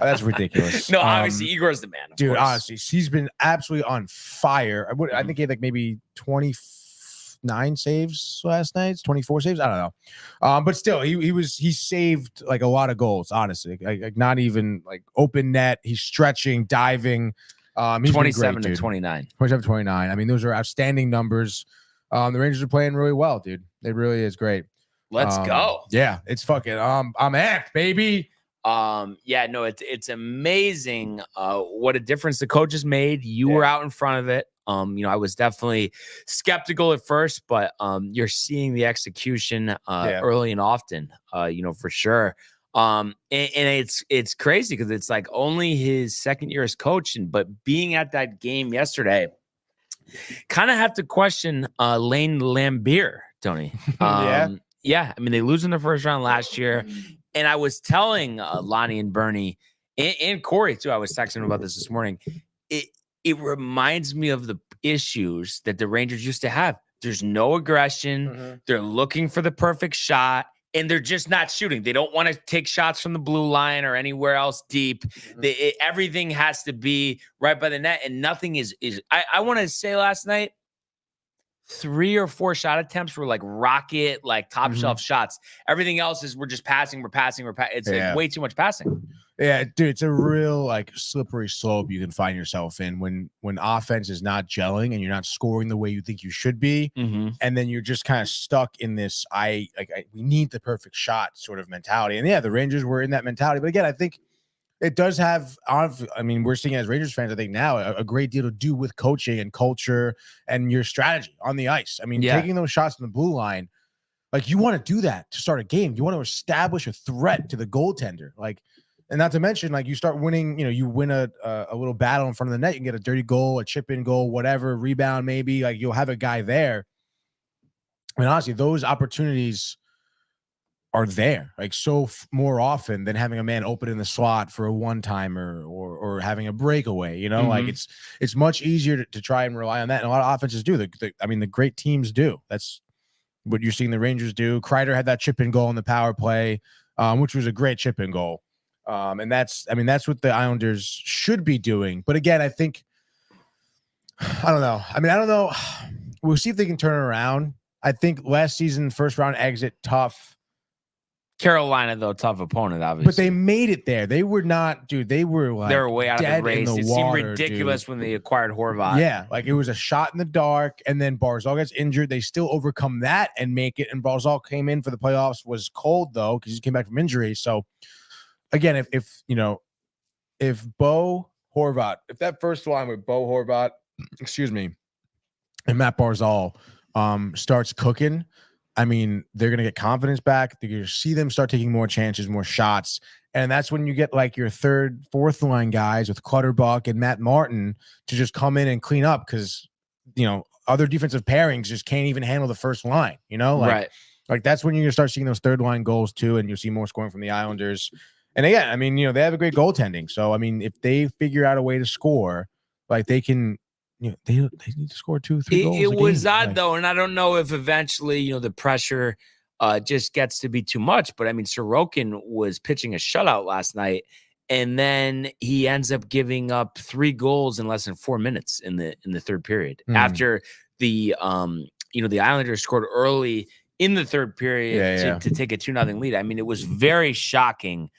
That's ridiculous. No, obviously Igor's the man. Dude, honestly, he's been absolutely on fire. I think he had like maybe 29 saves last night, 24 saves. I don't know. But still, he saved like a lot of goals, honestly. Like not even like open net. He's stretching, diving. 27 to 29. 27 to 29. I mean, those are outstanding numbers. The Rangers are playing really well, dude. It really is great. Let's go. Yeah, it's fucking I'm amped, baby. Yeah, no, it's amazing what a difference the coaches made. You were out in front of it. I was definitely skeptical at first, but you're seeing the execution early and often, for sure. And it's crazy because it's like only his second year as coach, but being at that game yesterday, kind of have to question Lane Lambier, Tony. Yeah. I mean, they lose in the first round last year. And I was telling Lonnie and Bernie and Corey too, I was texting him about this morning. It reminds me of the issues that the Rangers used to have. There's no aggression. They're looking for the perfect shot, and they're just not shooting. They don't want to take shots from the blue line or anywhere else deep. Everything has to be right by the net, and nothing is. I want to say last night, 3 or 4 shot attempts were like rocket, like top shelf shots. Everything else is we're just passing, we're passing. It's like way too much passing. Yeah, dude, it's a real like slippery slope you can find yourself in when offense is not gelling and you're not scoring the way you think you should be, and then you're just kind of stuck in this we need the perfect shot sort of mentality. And yeah, the Rangers were in that mentality, but again, I think it does have. I mean, we're seeing as Rangers fans, I think now a great deal to do with coaching and culture and your strategy on the ice. I mean, taking those shots from the blue line, like you want to do that to start a game. You want to establish a threat to the goaltender, like. And not to mention, like you start winning, you win a little battle in front of the net. You can get a dirty goal, a chip in goal, whatever, rebound maybe. Like you'll have a guy there. I mean, honestly, those opportunities are there, like more often than having a man open in the slot for a one-timer or having a breakaway. Like it's much easier to try and rely on that. And a lot of offenses do. The great teams do. That's what you're seeing the Rangers do. Kreider had that chip in goal in the power play, which was a great chip in goal. And that's what the Islanders should be doing. But again, I think, I don't know. We'll see if they can turn it around. I think last season, first round exit, tough. Carolina, though, tough opponent, obviously. But they made it there. They were not, dude. They were like, they were way out of the race. It seemed ridiculous when they acquired Horvat. Yeah, like it was a shot in the dark, and then Barzal gets injured. They still overcome that and make it. And Barzal came in for the playoffs, was cold though because he came back from injury. So. Again, if Bo Horvat, if that first line with Bo Horvat, and Matt Barzal starts cooking, I mean, they're gonna get confidence back. They're gonna see them start taking more chances, more shots, and that's when you get like your third, fourth line guys with Clutterbuck and Matt Martin to just come in and clean up because other defensive pairings just can't even handle the first line. Like that's when you're gonna start seeing those third line goals too, and you'll see more scoring from the Islanders. And again, I mean, they have a great goaltending. So, I mean, if they figure out a way to score, like they can, they need to score 2-3 goals. It was odd, though. And I don't know if eventually, the pressure just gets to be too much. But I mean, Sorokin was pitching a shutout last night. And then he ends up giving up 3 goals in less than 4 minutes in the third period. After the Islanders scored early in the third period to take a 2-0 lead. I mean, it was very shocking.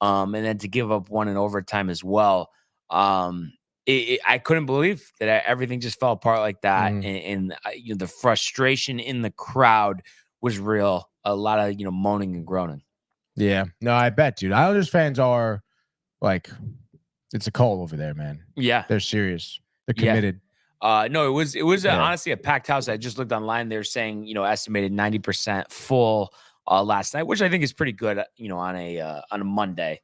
And then to give up 1 in overtime as well. I couldn't believe that everything just fell apart like that. And the frustration in the crowd was real. A lot of, moaning and groaning. Yeah. No, I bet, dude. Islanders fans are like, it's a cult over there, man. Yeah. They're serious. They're committed. No, it was honestly a packed house. I just looked online. They're saying, estimated 90% full last night, which I think is pretty good, on a Monday.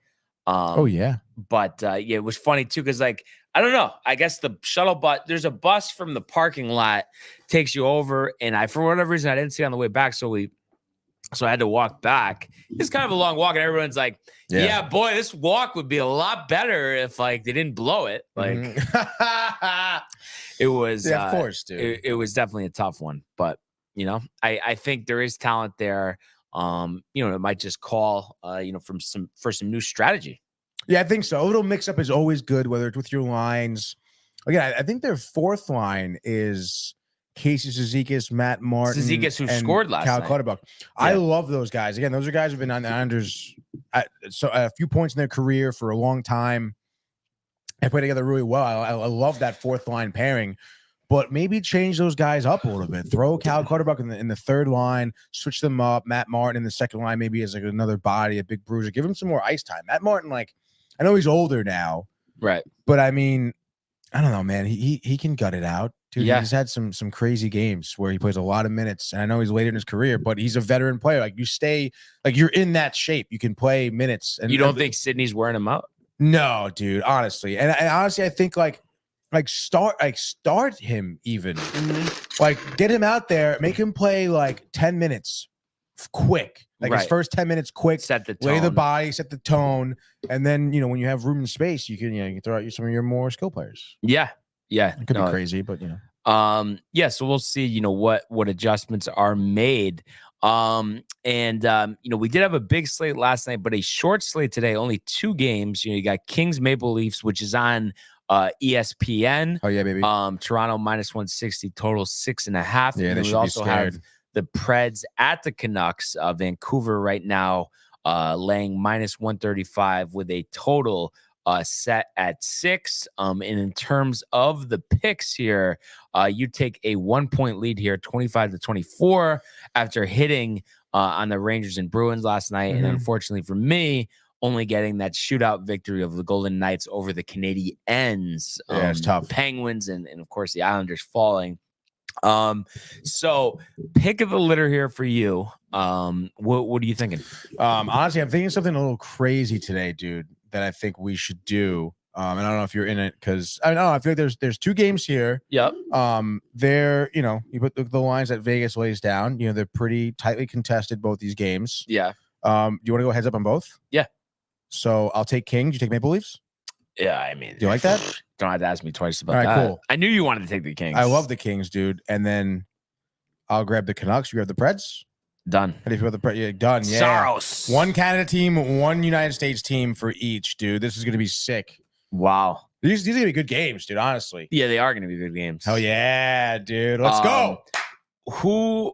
But it was funny too because like I don't know. I guess the shuttle bus. There's a bus from the parking lot takes you over, and for whatever reason I didn't see it on the way back, so I had to walk back. It's kind of a long walk, and everyone's like, "Yeah, boy, this walk would be a lot better if like they didn't blow it." Like it was. Of course, dude. It was definitely a tough one, but I think there is talent there. It might just call, for some new strategy. Yeah, I think so. A little mix-up is always good, whether it's with your lines. Again, I think their fourth line is Casey Cizikas, Matt Martin, who scored last Cal night. Clutterbuck. Yeah. I love those guys. Again, those are guys who've been on the Islanders a few points in their career for a long time. They play together really well. I love that fourth line pairing. But maybe change those guys up a little bit. Throw Cal Clutterbuck in the third line, switch them up. Matt Martin in the second line, maybe as like another body, a big bruiser. Give him some more ice time. Matt Martin, like, I know he's older now, right? But I mean, I don't know, man. He can gut it out, dude. Yeah. He's had some crazy games where he plays a lot of minutes, and I know he's later in his career, but he's a veteran player. Like, you stay, like, you're in that shape. You can play minutes. And you don't think Sydney's wearing him out? No, dude. Honestly, and honestly, I think like start him even. Like, get him out there, make him play like 10 minutes quick. Like his first 10 minutes quick, set the tone. Lay the body, set the tone, and then when you have room and space, you can throw out some of your more skill players. Yeah. It could be crazy, but so we'll see what adjustments are made. We did have a big slate last night, but a short slate today, only 2 games. You got Kings Maple Leafs, which is on ESPN. Oh yeah, baby. Toronto -160, total 6.5. Yeah, and they we should also be scared. have the Preds at the Canucks. Vancouver right now laying -135 with a total set at 6. And in terms of the picks here, you take a 1-point lead here, 25-24, after hitting on the Rangers and Bruins last night. And unfortunately for me, only getting that shootout victory of the Golden Knights over the Canadiens. It's tough. Penguins and of course the Islanders falling. So pick of the litter here for you. What are you thinking? Honestly, I'm thinking something a little crazy today, dude, that I think we should do. And I don't know if you're in it because I feel like there's 2 games here. Yep. They're, you put the lines that Vegas lays down, they're pretty tightly contested, both these games. Yeah. Do you want to go heads up on both? Yeah. So I'll take Kings. You take Maple Leafs? Yeah, I mean, do you like that? Don't have to ask me twice about that. All right, cool. I knew you wanted to take the Kings. I love the Kings, dude. And then I'll grab the Canucks. You grab the Preds? Done. How do you feel about the Preds? Yeah, done. Yeah. Saros. 1 Canada team, 1 United States team for each, dude. This is going to be sick. Wow. These are going to be good games, dude, honestly. Yeah, they are going to be good games. Hell yeah, dude. Let's go. Who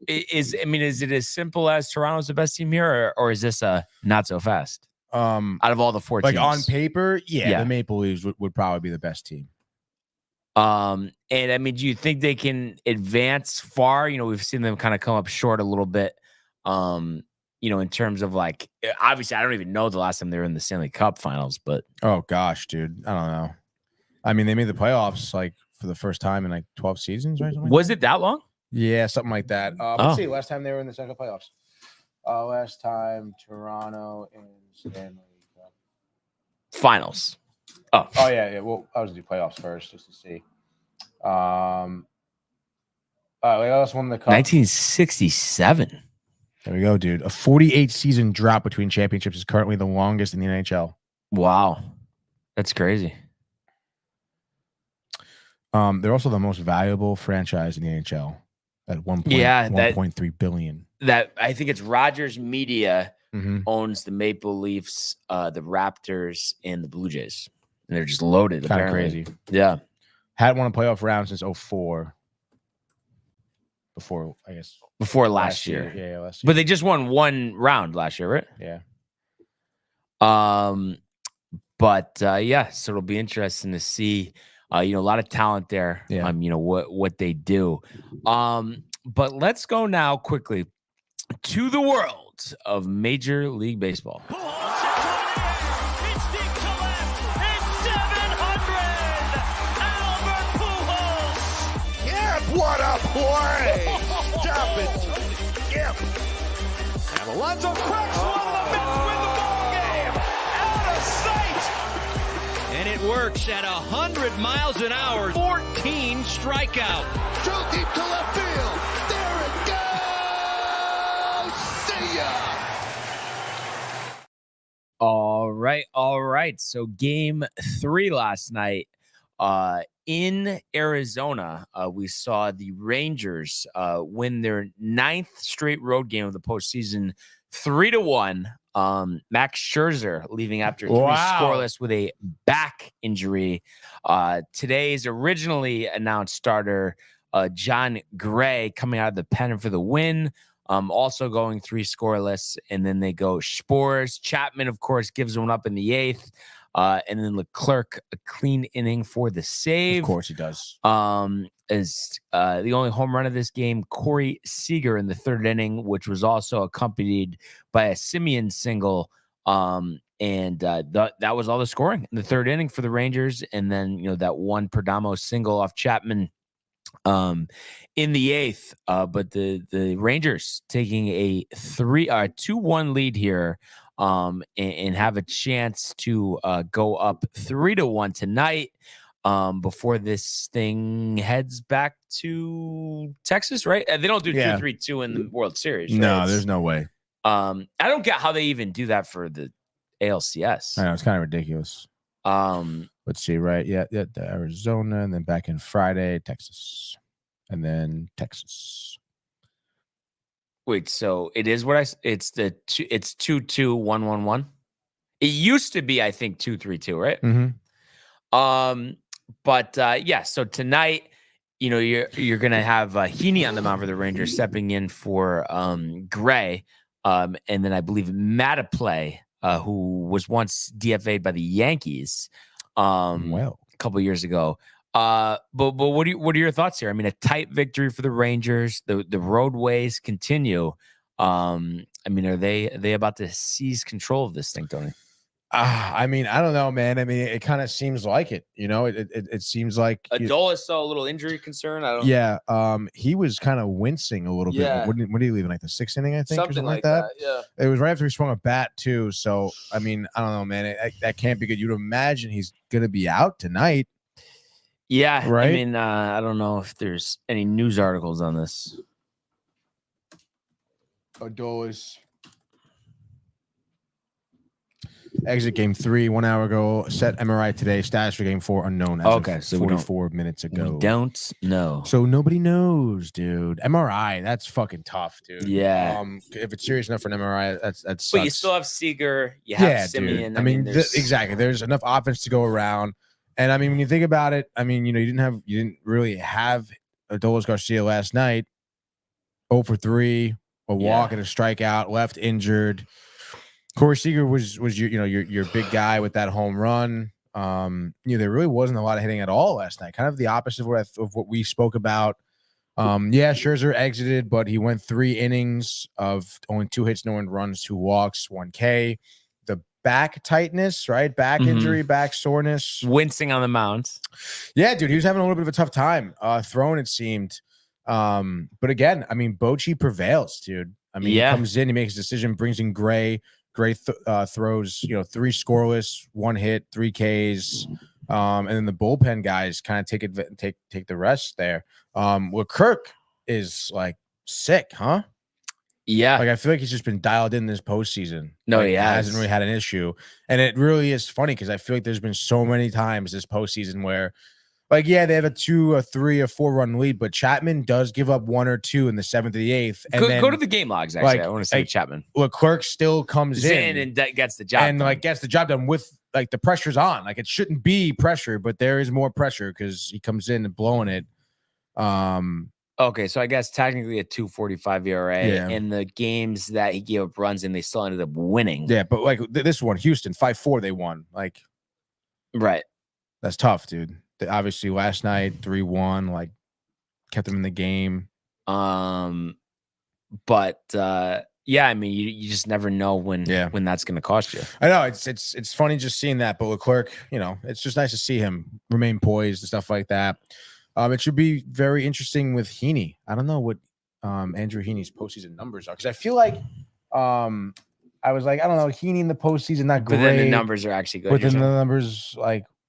is it as simple as Toronto's the best team here, or is this a not so fast? Out of all the 4 teams. Like on paper, the Maple Leafs would probably be the best team. And I mean, do you think they can advance far? We've seen them kind of come up short a little bit. In terms of like, obviously, I don't even know the last time they were in the Stanley Cup Finals, but oh gosh, dude, I don't know. I mean, they made the playoffs like for the first time in like 12 seasons, right? Was it that long? Yeah, something like that. Let's see. Last time they were in the second playoffs. Last time Toronto in Stanley Cup Finals. Oh yeah. Well, I was do playoffs first just to see. We lost one in the cup. 1967. There we go, dude. A 48 season drought between championships is currently the longest in the NHL. Wow, that's crazy. They're also the most valuable franchise in the NHL at 1.3 billion. That I think it's Rogers Media owns the Maple Leafs, the Raptors, and the Blue Jays. And they're just loaded. Kind of crazy. Yeah. Hadn't won a playoff round since 2004. Before last year. Yeah, last year. But they just won 1 round last year, right? Yeah. So it'll be interesting to see. A lot of talent there. Yeah. What they do. But let's go now quickly to the world of Major League Baseball. What a play! Stop it! Yep. And Alonso cracks one. The Mets win the ball game. Out of And it works at 100 miles an hour, 14 strikeouts. Drove deep to left field. There it goes. See ya. All right. So game 3 last night in Arizona, we saw the Rangers win their 9th straight road game of the postseason, 3-1. Max Scherzer leaving after 3 scoreless with a back injury. Today's originally announced starter, John Gray, coming out of the pen for the win. Also going 3 scoreless, and then they go Spores. Chapman, of course, gives one up in the 8th, and then Leclerc a clean inning for the save. Of course he does. Is the only home run of this game, Corey Seager in the 3rd inning, which was also accompanied by a Simeon single. And that was all the scoring in the 3rd inning for the Rangers, and then that one Perdomo single off Chapman in the 8th, but the Rangers taking a 2-1 lead here, and have a chance to go up 3-1 tonight, before this thing heads back to Texas, right? They don't do 2-3-2 in the World Series, right? No, there's no way. I don't get how they even do that for the ALCS. I know, it's kind of ridiculous. Let's see, right? Yeah, the Arizona, and then back in Friday, Texas, and then Texas. Wait, so it is what it's 2-2-1-1-1. It used to be, I think, 2-3-2, right? Mm-hmm. But yeah. So tonight, you're gonna have Heaney on the mound for the Rangers, stepping in for Gray, and then I believe Mataplay, who was once DFA'd by the Yankees, a couple years ago. But what are your thoughts here? I mean, a tight victory for the Rangers. The roadways continue. I mean, are they about to seize control of this thing, Tony? I mean, I don't know, man. I mean, it kind of seems like it. It seems like Adolis saw a little injury concern. I don't. Yeah. He was kind of wincing a little bit. When did he leave? In like the 6th inning, I think, something like that. Yeah. It was right after he swung a bat too. So I mean, I don't know, man. That can't be good. You'd imagine he's gonna be out tonight. Yeah. Right. I mean, I don't know if there's any news articles on this. Adolis. Exit game 3 1 hour ago. Set MRI today. Status for game 4 unknown. As of 44 minutes ago. We don't know. So nobody knows, dude. MRI. That's fucking tough, dude. Yeah. If it's serious enough for an MRI, that's. But you still have Seager. You have Simeon. Dude. I mean, exactly. There's enough offense to go around, and I mean, when you think about it, I mean, you didn't really have Adolis Garcia last night. 0 for 3, a walk and a strikeout, left injured. Corey Seager was your big guy with that home run. There really wasn't a lot of hitting at all last night. Kind of the opposite of what we spoke about. Scherzer exited, but he went 3 innings of only 2 hits, no earned runs, 2 walks, 1 K. The back tightness, right? Back injury, back soreness. Wincing on the mound. Yeah, dude, he was having a little bit of a tough time throwing, it seemed. But again, I mean, Bochy prevails, dude. I mean, he comes in, he makes a decision, brings in Gray. Gray throws, 3 scoreless, 1 hit, 3 Ks, and then the bullpen guys kind of take the rest there. Leclerc is like sick, huh? Yeah, like I feel like he's just been dialed in this postseason. No, like, he hasn't really had an issue, and it really is funny because I feel like there's been so many times this postseason where, like, they have a 2, a 3, a 4 run lead, but Chapman does give up 1 or 2 in the 7th or the 8th. And go to the game logs. Actually, I want to see Chapman. Leclerc still comes in and gets the job and done. gets the job done with the pressure's on. Like, it shouldn't be pressure, but there is more pressure because he comes in and blowing it. Okay, so I guess technically a 2.45 ERA in the games that he gave up runs in, they still ended up winning. Yeah, but this one, Houston 5-4, they won. Right, that's tough, dude. Obviously, last night 3-1, kept them in the game. But I mean, you just never know when that's going to cost you. I know it's funny just seeing that, but Leclerc, it's just nice to see him remain poised and stuff like that. It should be very interesting with Heaney. I don't know what Andrew Heaney's postseason numbers are because I feel like I was like, I don't know, Heaney in the postseason not great. But then the numbers are actually good. But then the numbers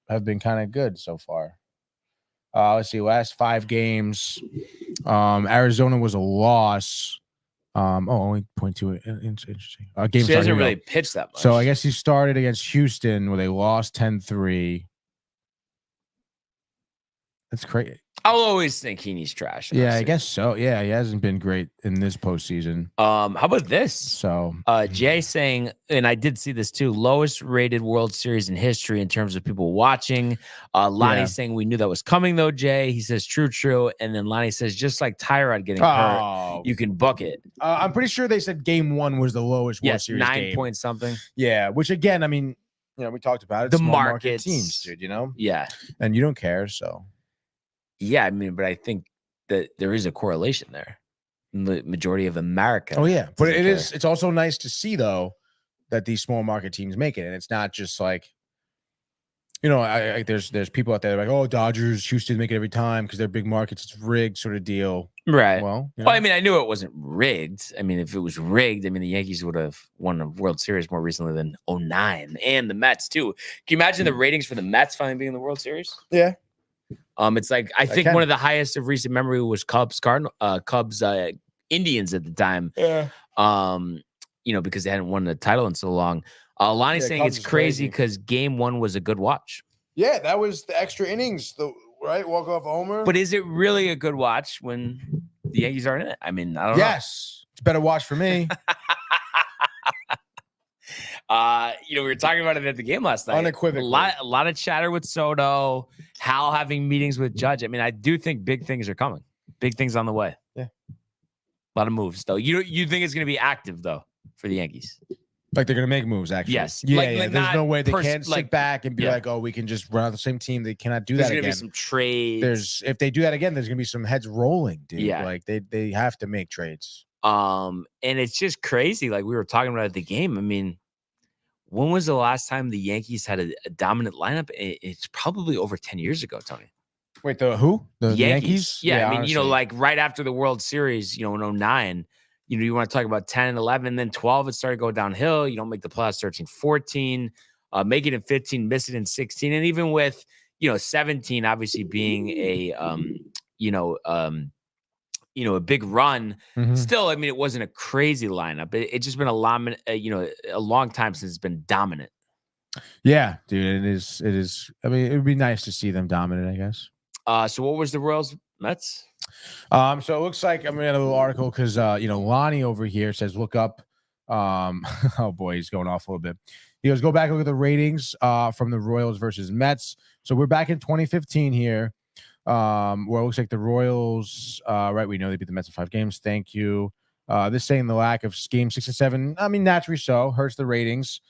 have been kind of good so far. Let's see, last 5 games. Arizona was a loss. Only 0.2. Interesting. Game so he hasn't really pitched that much. So I guess he started against Houston where they lost 10-3. That's crazy. I'll always think Heaney's trash. Yeah, I guess so. Yeah, he hasn't been great in this postseason. How about this? So Jay saying, and I did see this too, lowest rated World Series in history in terms of people watching. Lonnie saying we knew that was coming though, Jay. He says true. And then Lonnie says, just like Tyrod getting hurt, you can book it. I'm pretty sure they said game 1 was the lowest World Series 9 game. point something. Yeah, which again, I mean, we talked about it. The Small market teams, dude, Yeah. And you don't care, so. Yeah, I mean, but I think that there is a correlation there. The majority of America. Oh yeah, but it's also nice to see though that these small market teams make it, and it's not just like, there's people out there like, oh, Dodgers, Houston make it every time because they're big markets. It's rigged sort of deal, right? Well, I mean, I knew it wasn't rigged. I mean, if it was rigged, I mean, the Yankees would have won a World Series more recently than 2009, and the Mets too. Can you imagine the ratings for the Mets finally being in the World Series? Yeah. It's like I think one of the highest of recent memory was Cubs Indians at the time. Yeah. Because they hadn't won the title in so long. Lonnie's saying Cubs it's crazy because game 1 was a good watch. Yeah, that was the extra innings, right? Walk off homer. But is it really a good watch when the Yankees aren't in it? I mean, I don't know. Yes, it's a better watch for me. We were talking about it at the game last night. Unequivocally. A lot of chatter with Soto, Hal having meetings with Judge. I mean, I do think big things are coming. Big things on the way. Yeah. A lot of moves, though. You think it's going to be active, though, for the Yankees? Like they're going to make moves, actually. Yes. Yeah. There's no way they can't sit back and be like, oh, we can just run out the same team. They cannot do that again. There's going to be some trades. If they do that again, there's going to be some heads rolling, dude. Yeah. Like they have to make trades. And it's just crazy. Like we were talking about at the game. I mean, when was the last time the Yankees had a dominant lineup? It's probably over 10 years ago, Tony. Wait, the who? The Yankees? Yeah, I mean, honestly. Like right after the World Series, in 2009, you want to talk about 10, 11, then 12, it started to go downhill. You don't make the playoffs 13, 14, make it in 15, miss it in 16. And even with, 17 obviously being a big run. Mm-hmm. Still, I mean, it wasn't a crazy lineup. It's just been a long time since it's been dominant. Yeah, dude, it is. I mean, it would be nice to see them dominant, I guess. So what was the Royals Mets? So it looks like I'm reading a little article because Lonnie over here says look up. Oh boy, he's going off a little bit. He goes, go back and look at the ratings from the Royals versus Mets. So we're back in 2015 here. Where it looks like the Royals, right? We know they beat the Mets in 5 games. Thank you. This saying the lack of game 6 and 7. I mean, naturally so, hurts the ratings.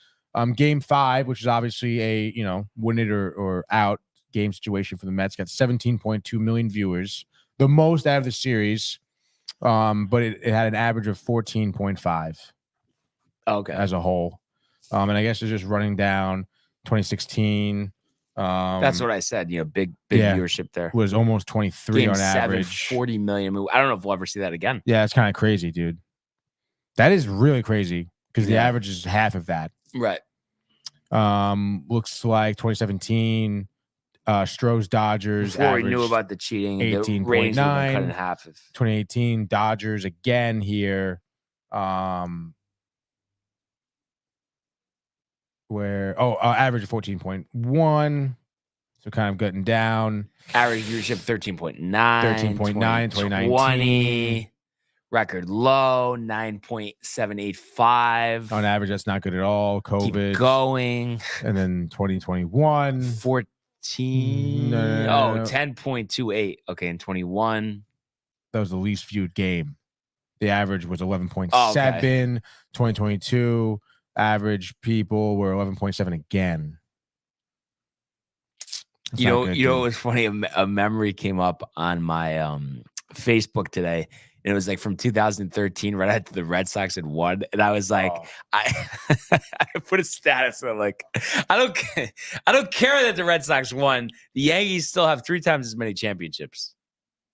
Game 5, which is obviously a win it or out game situation for the Mets, got 17.2 million viewers, the most out of the series. But it had an average of 14.5. Okay, as a whole. And I guess it's just running down 2016. That's what I said. Big viewership there. Was almost 23 Game on 7, average. 40 million. I don't know if we'll ever see that again. Yeah, it's kind of crazy, dude. That is really crazy because the average is half of that. Right. Looks like 2017. Stroh's Dodgers. Before we knew about the cheating, 18.9. Cut in half. 2018 Dodgers again here. Average of 14.1. So kind of getting down. Average viewership 13.9. 13.9, 2019. Record low, 9.785. On average, that's not good at all. COVID. Keep going. And then 2021. 14. No. 10.28. Okay, in 21. That was the least viewed game. The average was 11.7. Okay. 2022. Average people were 11.7 again. That's you know it was funny. A memory came up on my Facebook today, and it was like from 2013, right after the Red Sox had won, and I was like, I put a status and I'm like, I don't care that the Red Sox won. The Yankees still have 3 times as many championships.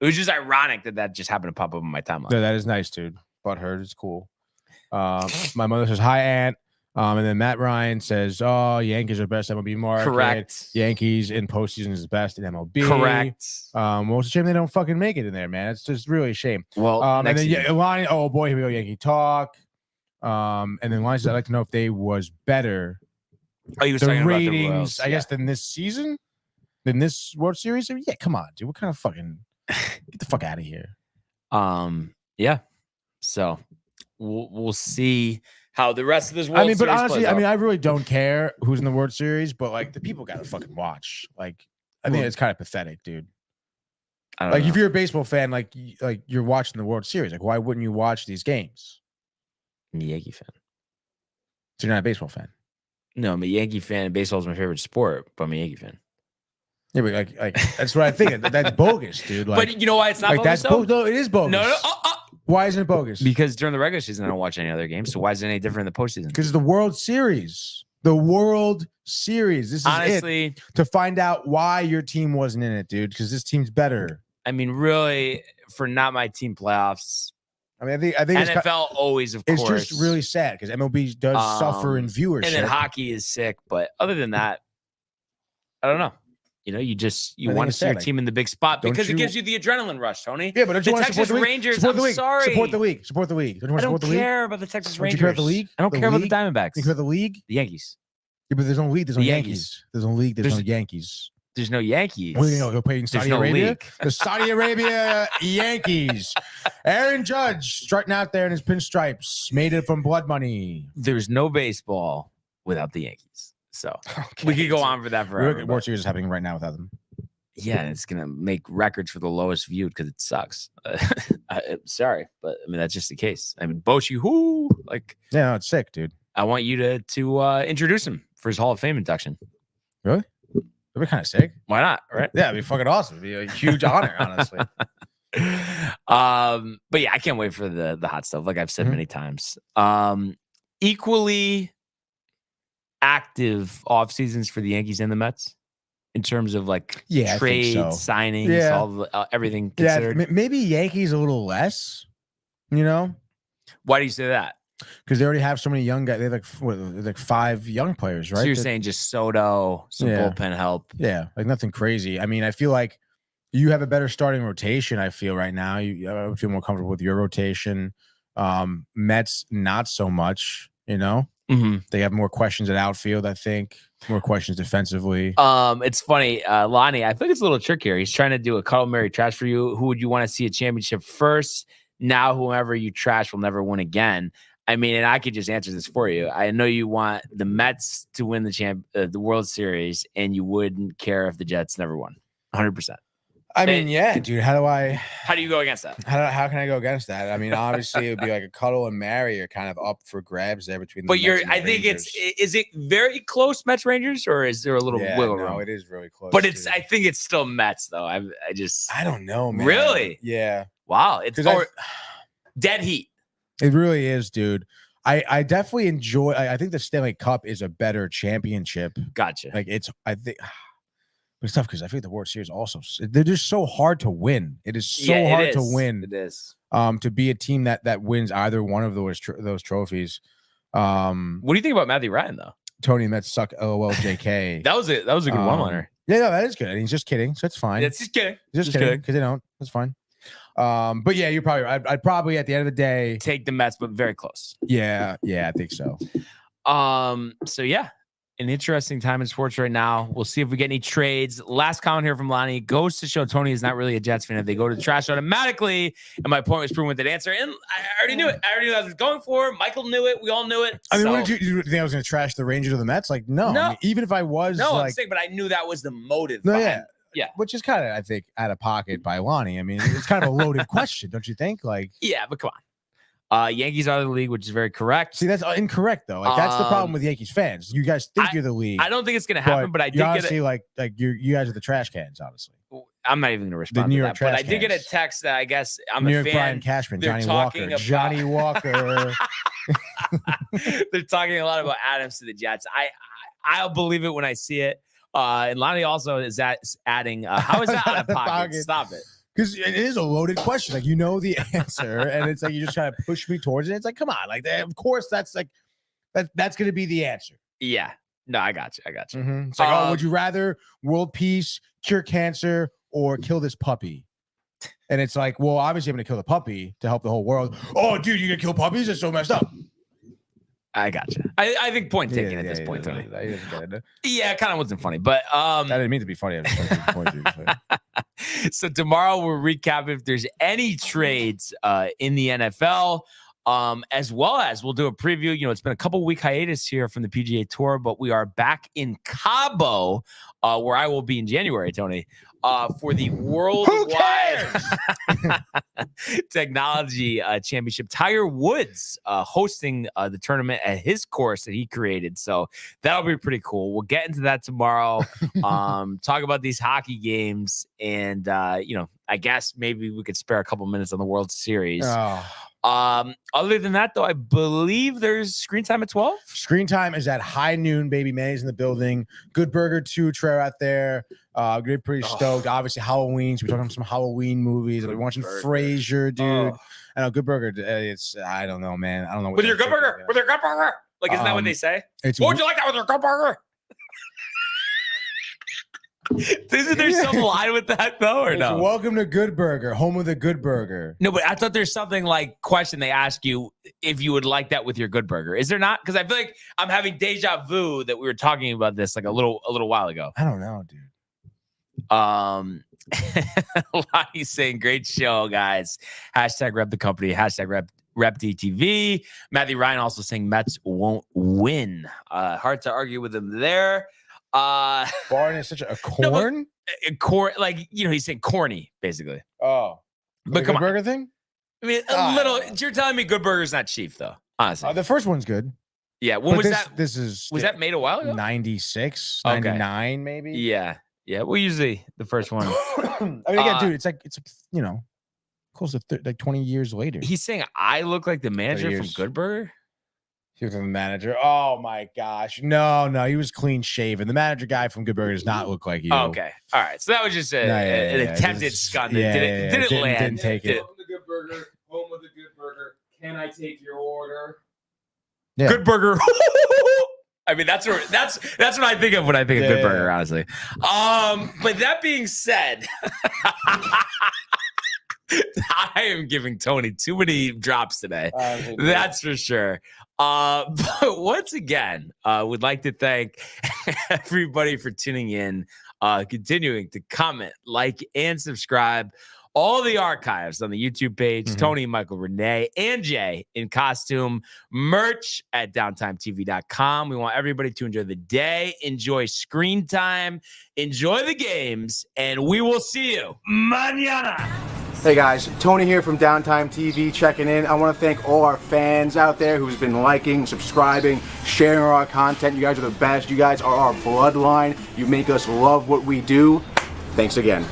It was just ironic that just happened to pop up on my timeline. Yeah, that is nice, dude. Butthurt is cool. My mother says, hi, Aunt. And then Matt Ryan says, "Oh, Yankees are best MLB market. Correct. Yankees in postseason is best in MLB. Correct. Well, it's a shame they don't fucking make it in there, man. It's just really a shame. Well, and then Lonnie, oh boy, here we go, Yankee talk. And then Lonnie says, I'd like to know if they was better. Oh, he was the talking ratings, about the Royals, I guess, than this season, than this World Series. Yeah, come on, dude. What kind of fucking get the fuck out of here? Yeah. So we'll see how the rest of this World Series but honestly, plays out. I really don't care who's in the World Series, but like the people got to fucking watch. Like, I think it's kind of pathetic, dude. I don't know. If you're a baseball fan, like you're watching the World Series, like why wouldn't you watch these games? I'm a Yankee fan. So you're not a baseball fan? No, I'm a Yankee fan. Baseball is my favorite sport, but I'm a Yankee fan. Yeah, but like that's what I think. That's bogus, dude. Like, but you know why it's not like bogus? That's bogus. No, it is bogus. No. Why isn't it bogus? Because during the regular season, I don't watch any other games. So why is it any different in the postseason? Because it's the World Series. The World Series. This is honestly it to find out why your team wasn't in it, dude. Because this team's better. I mean, really, for not my team playoffs. I mean, I think NFL always, of course. It's just really sad because MLB does suffer in viewership. And then hockey is sick. But other than that, I don't know. You know, you want to see your team in the big spot because it gives you the adrenaline rush, Tony. Yeah, but don't you the Texas Rangers, I'm sorry. Support the league. Support the league. I don't care about the Texas Rangers. Don't you care about the league? I don't care about the Diamondbacks. You care about the league? The Yankees. Yeah, but there's no league. There's no Yankees. There's no league. There's no Yankees. There's no Yankees. Well, you know, he'll play in Saudi Arabia. The Saudi Arabia Yankees. Aaron Judge strutting out there in his pinstripes, made it from blood money. There's no baseball without the Yankees. So we could go on for that forever. World Series is happening right now without them. Yeah, and it's gonna make records for the lowest viewed because it sucks. I'm sorry, but I mean that's just the case. I mean, Bochy, yeah, no, it's sick, dude. I want you to introduce him for his Hall of Fame induction. Really? That'd be kind of sick. Why not? Right? Yeah, it'd be fucking awesome. It'd be a huge honor, honestly. But yeah, I can't wait for the hot stuff. Like I've said many times. Equally active off seasons for the Yankees and the Mets. In terms of like trades, signings, everything considered. Yeah, maybe Yankees a little less, you know? Why do you say that? Because they already have so many young guys. They have like 5 young players, right? So you're saying just Soto, some bullpen help. Yeah, like nothing crazy. I mean, I feel like you have a better starting rotation, I feel right now. I would feel more comfortable with your rotation. Mets, not so much, you know? Mm-hmm. They have more questions at outfield, I think. More questions defensively. It's funny, Lonnie. I think it's a little trick here. He's trying to do a Cuddle Mary trash for you. Who would you want to see a championship first? Now, whoever you trash will never win again. I mean, and I could just answer this for you. I know you want the Mets to win the World Series, and you wouldn't care if the Jets never won. 100%. I mean, yeah, dude. How do you go against that? How can I go against that? I mean, obviously, it would be like a Cuddle and Marry are kind of up for grabs there between. But I think is it very close Mets Rangers, or is there a little wiggle room? No, it is really close. But I think it's still Mets though. I don't know, man. Really? Yeah. Wow. It's dead heat. It really is, dude. I definitely enjoy. I think the Stanley Cup is a better championship. Gotcha. Like I think. It's tough because I feel like the World Series also they're just so hard to win. It is so hard to win. It is to be a team that wins either one of those trophies. What do you think about Matthew Ryan though? Tony Mets suck. LOL. JK. that was a good one-liner. Yeah, no, that is good. And he's just kidding, so it's fine. It's just kidding. Just kidding because they don't. That's fine. But yeah, you're probably right. I'd probably at the end of the day take the Mets, but very close. Yeah, I think so. So yeah. An interesting time in sports right now. We'll see if we get any trades. Last comment here from Lonnie goes to show Tony is not really a Jets fan. If they go to the trash automatically, and my point was proven with that answer. And I already knew it. I already knew what I was going for. Michael knew it. We all knew it. I mean, what did you think I was going to trash the Rangers or the Mets? Like, no. I mean, even if I was, I'm saying, but I knew that was the motive. No, yeah. Which is kind of, I think, out of pocket by Lonnie. I mean, it's kind of a loaded question, don't you think? Like, yeah, but come on. Yankees are the league, which is very correct. See, that's incorrect though. Like that's the problem with Yankees fans. You guys think you're the league. I don't think it's gonna happen, but I did honestly, like you guys are the trash cans. Honestly, I'm not even gonna respond to that. But I did get a text that I guess I'm New a York fan. Brian Cashman, Johnny Walker, Johnny Walker. They're talking a lot about Adams to the Jets. I'll believe it when I see it. And Lonnie also is adding. How is that out of pocket? Stop it. Because it is a loaded question. Like, you know the answer, and it's like you just try to push me towards it. It's like, come on. Like, of course, that's That's going to be the answer. Yeah. No, I got you. Mm-hmm. It's like, would you rather world peace, cure cancer, or kill this puppy? And it's like, well, obviously I'm going to kill the puppy to help the whole world. Oh, dude, you're going to kill puppies? That's so messed up. I got you. I think point taken at this point, Tony. Yeah, it kind of wasn't funny, but I didn't mean to be funny. I was trying to point you. So tomorrow we'll recap if there's any trades in the NFL. As well as we'll do a preview. You know, it's been a couple-week hiatus here from the PGA Tour, but we are back in Cabo, where I will be in January, Tony, for the Worldwide Technology Championship. Tiger Woods hosting the tournament at his course that he created. So that'll be pretty cool. We'll get into that tomorrow. Talk about these hockey games, and you know, I guess maybe we could spare a couple minutes on the World Series. Other than that, though, I believe there's screen time at 12. Screen time is at high noon, baby. Manny's in the building. Good Burger 2 Trey out there. Get pretty stoked. Obviously, Halloween. So we're talking some Halloween movies. We're watching Frasier, dude. I know Good Burger. It's I don't know, man. I don't know. With your Good Burger. With your Good Burger. Like, isn't that what they say? What would you like that with your Good Burger? Isn't there some line with that though, or no? Welcome to Good Burger, home of the Good Burger. No, but I thought there's something like question they ask you if you would like that with your Good Burger. Is there not? Because I feel like I'm having deja vu that we were talking about this like a little while ago. I don't know, dude. Lonnie's saying great show, guys. Hashtag rep the company. Hashtag rep DTV. Matthew Ryan also saying Mets won't win. Hard to argue with him there. Barn is such a corn? No, like, you know, he's saying corny, basically. Oh. But come on. Burger thing? I mean, a little. You're telling me Good Burger's not cheap, though, honestly. The first one's good. Yeah. When was that? Was that made a while ago? 96, 99, maybe? Yeah. Yeah. Well, usually the first one. I mean, again, dude, it's like, you know, close to like 20 years later. He's saying I look like the manager from Good Burger? He was the manager. Oh my gosh. No, he was clean shaven. The manager guy from Good Burger does not look like you. Okay. All right. So that was just an attempted stunt. Didn't land. Didn't take it. Welcome to Good Burger, home of the Good Burger. Can I take your order? Yeah. Good Burger. I mean, that's what I think of when I think of Good Burger, honestly. But that being said, I am giving Tony too many drops today. That's for sure. But once again, would like to thank everybody for tuning in, continuing to comment, like, and subscribe. All the archives on the YouTube page, Tony, Michael, Renee, and Jay in costume, merch at downtimetv.com. We want everybody to enjoy the day, enjoy screen time, enjoy the games, and we will see you mañana. Hey guys, Tony here from Downtime TV checking in. I want to thank all our fans out there who's been liking, subscribing, sharing our content. You guys are the best. You guys are our bloodline. You make us love what we do. Thanks again.